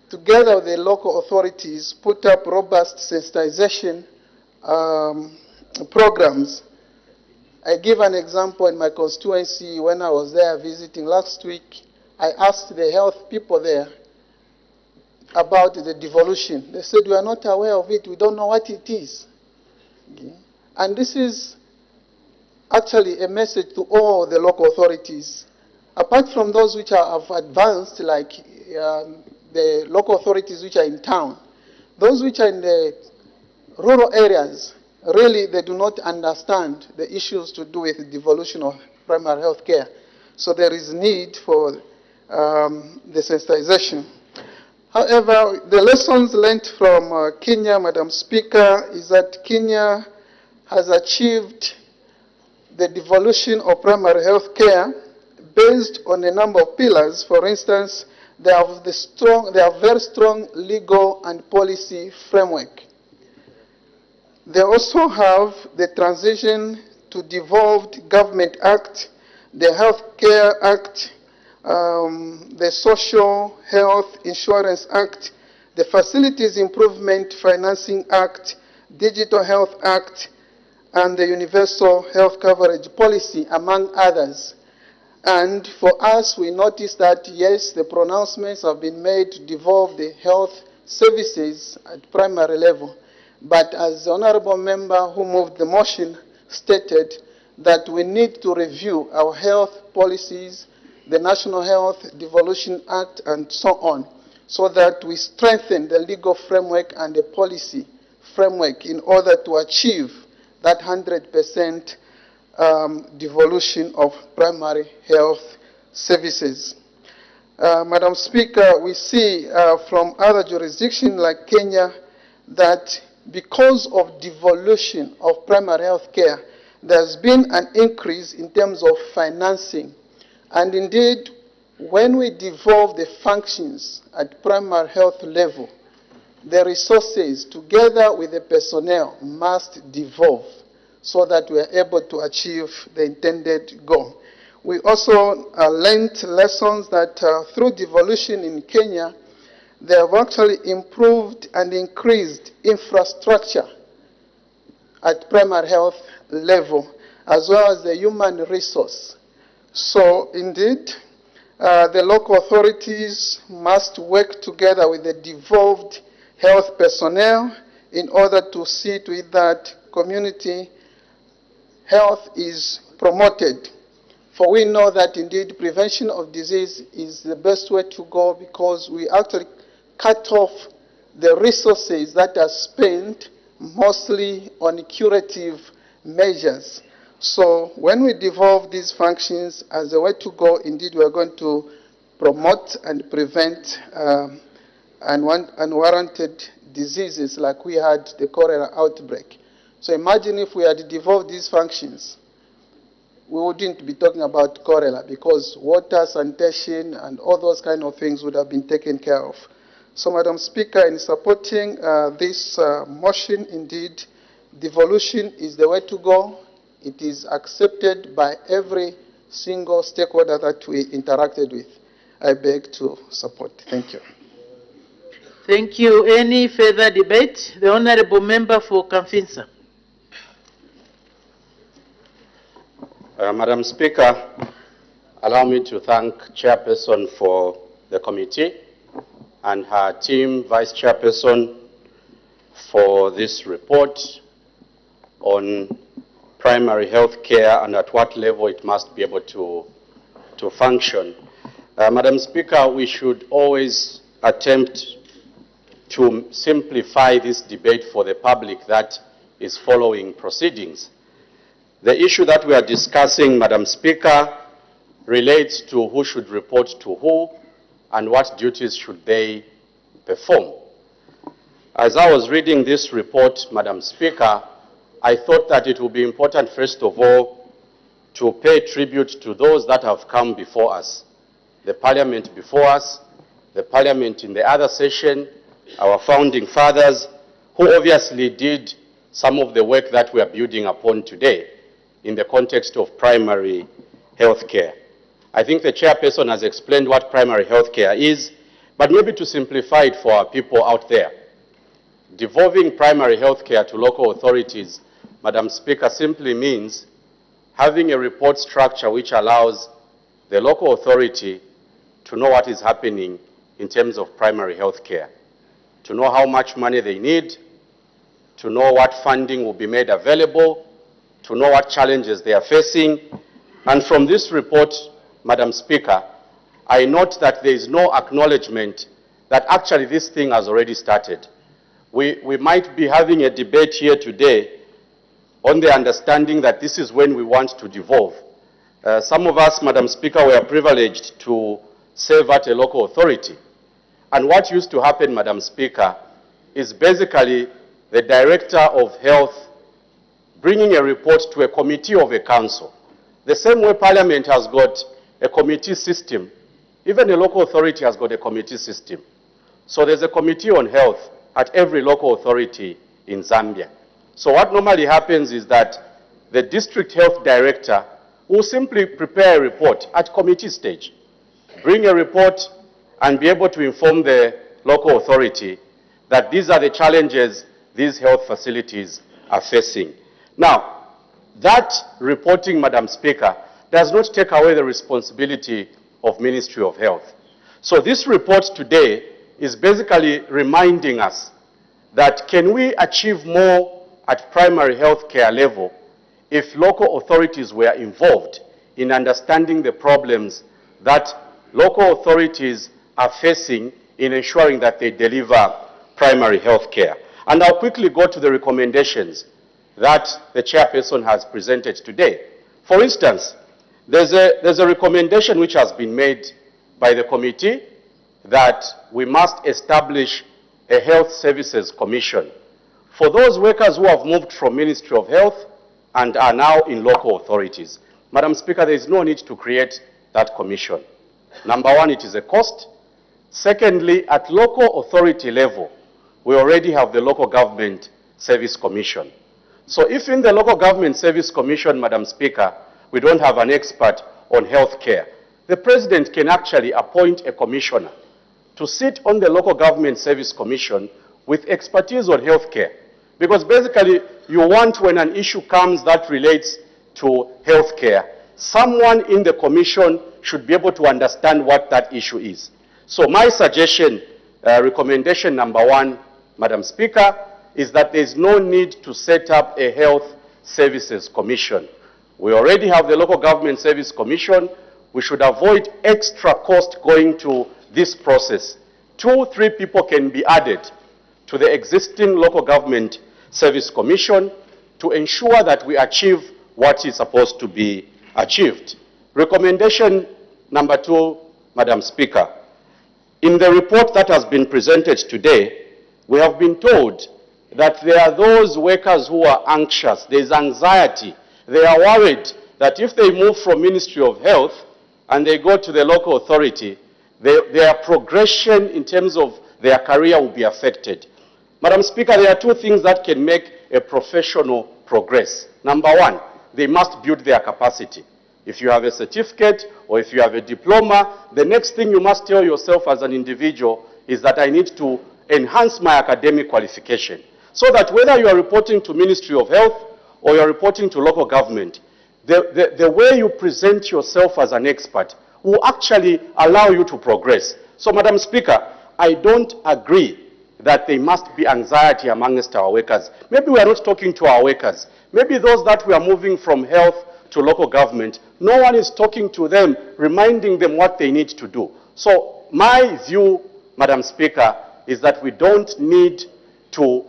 together with the local authorities, put up robust sensitization programs. I give an example in my constituency. When I was there visiting last week, I asked the health people there about the devolution. They said, we are not aware of it, we don't know what it is. Okay. And this is actually a message to all the local authorities. Apart from those which have advanced, like the local authorities which are in town, those which are in the rural areas, really they do not understand the issues to do with the devolution of primary health care. So there is need for the sensitization. However, the lessons learned from Kenya, Madam Speaker, is that Kenya has achieved the devolution of primary health care based on a number of pillars. For instance, they have very strong legal and policy framework. They also have the transition to devolved government act, the Health Care Act, the Social Health Insurance Act, the Facilities Improvement Financing Act, Digital Health Act, and the universal health coverage policy, among others. And for us, we noticed that, yes, the pronouncements have been made to devolve the health services at primary level. But as the honorable member who moved the motion stated, that we need to review our health policies, the National Health Devolution Act, and so on, so that we strengthen the legal framework and the policy framework in order to achieve that 100% devolution of primary health services. Madam Speaker, we see from other jurisdictions like Kenya that because of devolution of primary health care, there's been an increase in terms of financing. And indeed, when we devolve the functions at primary health level, the resources together with the personnel must devolve so that we are able to achieve the intended goal. We also learned lessons that through devolution in Kenya, they have actually improved and increased infrastructure at primary health level, as well as the human resource. So indeed, the local authorities must work together with the devolved health personnel in order to see to it that community health is promoted. For we know that indeed prevention of disease is the best way to go, because we actually cut off the resources that are spent mostly on curative measures. So when we devolve these functions as a way to go, indeed we are going to promote and prevent unwarranted diseases like we had the cholera outbreak. So imagine if we had devolved these functions, we wouldn't be talking about cholera, because water, sanitation, and all those kind of things would have been taken care of. So, Madam Speaker, in supporting this motion, indeed, devolution is the way to go. It is accepted by every single stakeholder that we interacted with. I beg to support. Thank you. Thank you. Any further debate? The Honorable Member for Kamfinsa. Madam Speaker, allow me to thank Chairperson for the committee and her team, Vice Chairperson, for this report on primary health care and at what level it must be able to function. Madam Speaker, we should always attempt to simplify this debate for the public that is following proceedings. The issue that we are discussing, Madam Speaker, relates to who should report to who and what duties should they perform. As I was reading this report, Madam Speaker, I thought that it would be important, first of all, to pay tribute to those that have come before us. The Parliament before us, the Parliament in the other session, our founding fathers, who obviously did some of the work that we are building upon today in the context of primary health care. I think the chairperson has explained what primary health care is, but maybe to simplify it for our people out there. Devolving primary health care to local authorities, Madam Speaker, simply means having a report structure which allows the local authority to know what is happening in terms of primary health care, to know how much money they need, to know what funding will be made available, to know what challenges they are facing. And from this report, Madam Speaker, I note that there is no acknowledgement that actually this thing has already started. We might be having a debate here today on the understanding that this is when we want to devolve. Some of us, Madam Speaker, were privileged to serve at a local authority. And what used to happen, Madam Speaker, is basically the Director of Health bringing a report to a committee of a council. The same way Parliament has got a committee system, even a local authority has got a committee system. So there's a committee on health at every local authority in Zambia. So what normally happens is that the district health director will simply prepare a report at committee stage, bring a report and be able to inform the local authority that these are the challenges these health facilities are facing. Now, that reporting, Madam Speaker, does not take away the responsibility of Ministry of Health. So this report today is basically reminding us that can we achieve more at primary health care level if local authorities were involved in understanding the problems that local authorities are facing in ensuring that they deliver primary health care. And I'll quickly go to the recommendations that the chairperson has presented today. For instance, there's a recommendation which has been made by the committee that we must establish a health services commission for those workers who have moved from Ministry of Health and are now in local authorities. Madam Speaker, there is no need to create that commission. Number one, it is a cost. Secondly, at local authority level, we already have the Local Government Service Commission. So if in the Local Government Service Commission, Madam Speaker, we don't have an expert on health care, the President can actually appoint a commissioner to sit on the Local Government Service Commission with expertise on health care. Because basically, you want, when an issue comes that relates to health care, someone in the commission should be able to understand what that issue is. So my suggestion, recommendation number one, Madam Speaker, is that there is no need to set up a health services commission. We already have the Local Government Service Commission. We should avoid extra cost going to this process. 2-3 people can be added to the existing Local Government Service Commission to ensure that we achieve what is supposed to be achieved. Recommendation number two, Madam Speaker. In the report that has been presented today, we have been told that there are those workers who are anxious. There is anxiety. They are worried that if they move from Ministry of Health and they go to the local authority, their progression in terms of their career will be affected. Madam Speaker, there are two things that can make a professional progress. Number one, they must build their capacity. If you have a certificate or if you have a diploma, the next thing you must tell yourself as an individual is that I need to enhance my academic qualification. So that whether you are reporting to Ministry of Health or you are reporting to local government, the way you present yourself as an expert will actually allow you to progress. So, Madam Speaker, I don't agree that there must be anxiety amongst our workers. Maybe we are not talking to our workers. Maybe those that we are moving from health to local government, no one is talking to them, reminding them what they need to do. So my view, Madam Speaker, is that we don't need to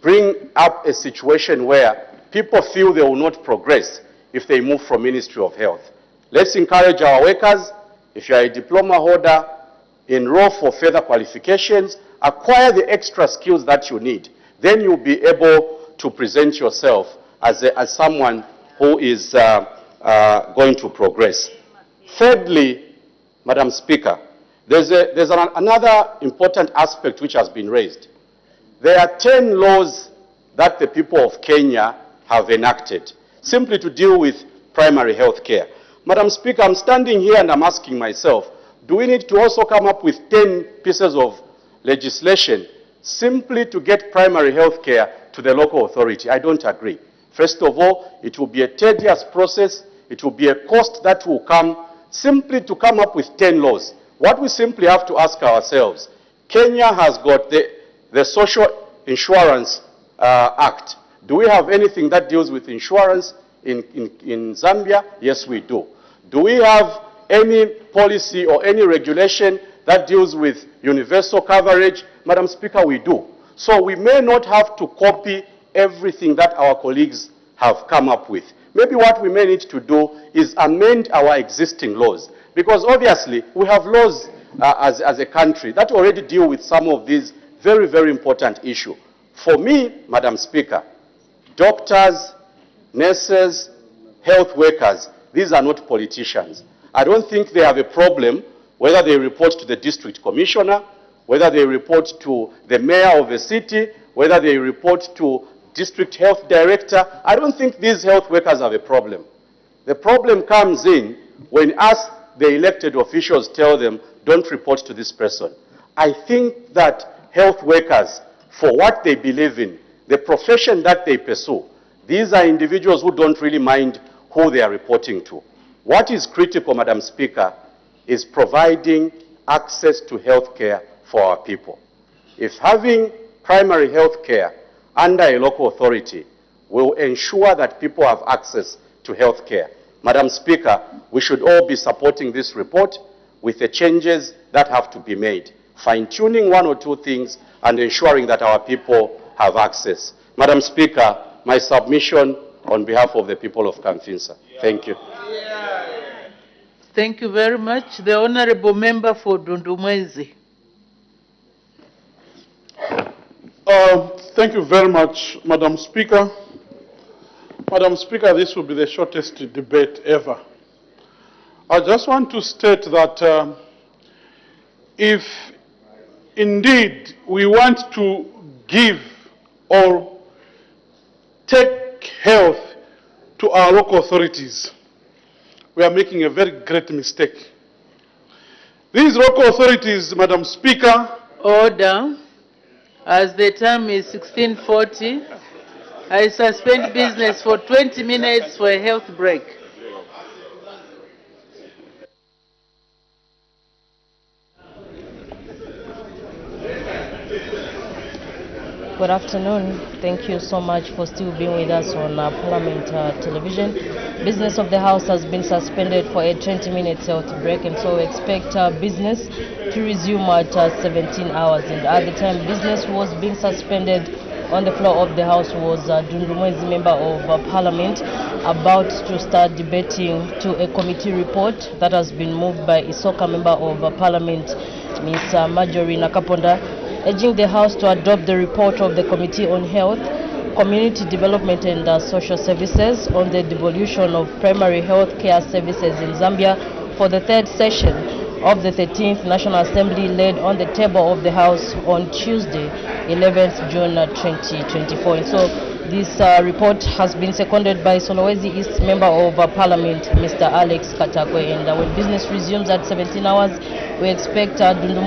bring up a situation where people feel they will not progress if they move from Ministry of Health. Let's encourage our workers. If you are a diploma holder, enroll for further qualifications, acquire the extra skills that you need. Then you'll be able to present yourself as someone who is going to progress. Thirdly, Madam Speaker, there's another important aspect which has been raised. There are 10 laws that the people of Kenya have enacted simply to deal with primary health care. Madam Speaker, I'm standing here and I'm asking myself, do we need to also come up with 10 pieces of legislation simply to get primary health care to the local authority? I don't agree. First of all, it will be a tedious process. It will be a cost that will come simply to come up with 10 laws. What we simply have to ask ourselves, Kenya has got the Social Insurance Act. Do we have anything that deals with insurance in Zambia? Yes, we do. Do we have any policy or any regulation that deals with universal coverage? Madam Speaker, we do. So we may not have to copy everything that our colleagues have come up with. Maybe what we may need to do is amend our existing laws. Because obviously, we have laws as a country that already deal with some of these very, very important issues. For me, Madam Speaker, doctors, nurses, health workers, these are not politicians. I don't think they have a problem whether they report to the district commissioner, whether they report to the mayor of a city, whether they report to district health director. I don't think these health workers have a problem. The problem comes in when us, the elected officials, tell them, don't report to this person. I think that health workers, for what they believe in, the profession that they pursue, These are individuals who don't really mind who they are reporting to. What is critical, Madam Speaker, is providing access to health care for our people. If having primary health care under a local authority will ensure that people have access to health care, Madam Speaker, we should all be supporting this report with the changes that have to be made, fine-tuning one or two things and ensuring that our people have access. Madam Speaker, my submission on behalf of the people of Kamfinsa. Thank you. Thank you very much. The Honorable Member for Dundumwezi. Thank you very much, Madam Speaker. Madam Speaker, this will be the shortest debate ever. I just want to state that if indeed we want to give or take health to our local authorities, we are making a very great mistake. These local authorities, Madam Speaker. Order. As the time is 16:40, I suspend business for 20 minutes for a health break. Good afternoon. Thank you so much for still being with us on Parliament Television. Business of the House has been suspended for a 20-minute health break, and so we expect business to resume at 17 hours. And at the time business was being suspended on the floor of the House was Dundumwezi Member of Parliament about to start debating to a committee report that has been moved by Isoka Member of Parliament, Ms. Marjorie Nakaponda, urging the House to adopt the report of the Committee on Health, Community Development and Social Services on the devolution of primary health care services in Zambia for the third session of the 13th National Assembly laid on the table of the House on Tuesday, 11th June 2024. And so this report has been seconded by Solowezi East Member of Parliament, Mr. Alex Katakwe. And when business resumes at 17 hours, we expect Dundumwezi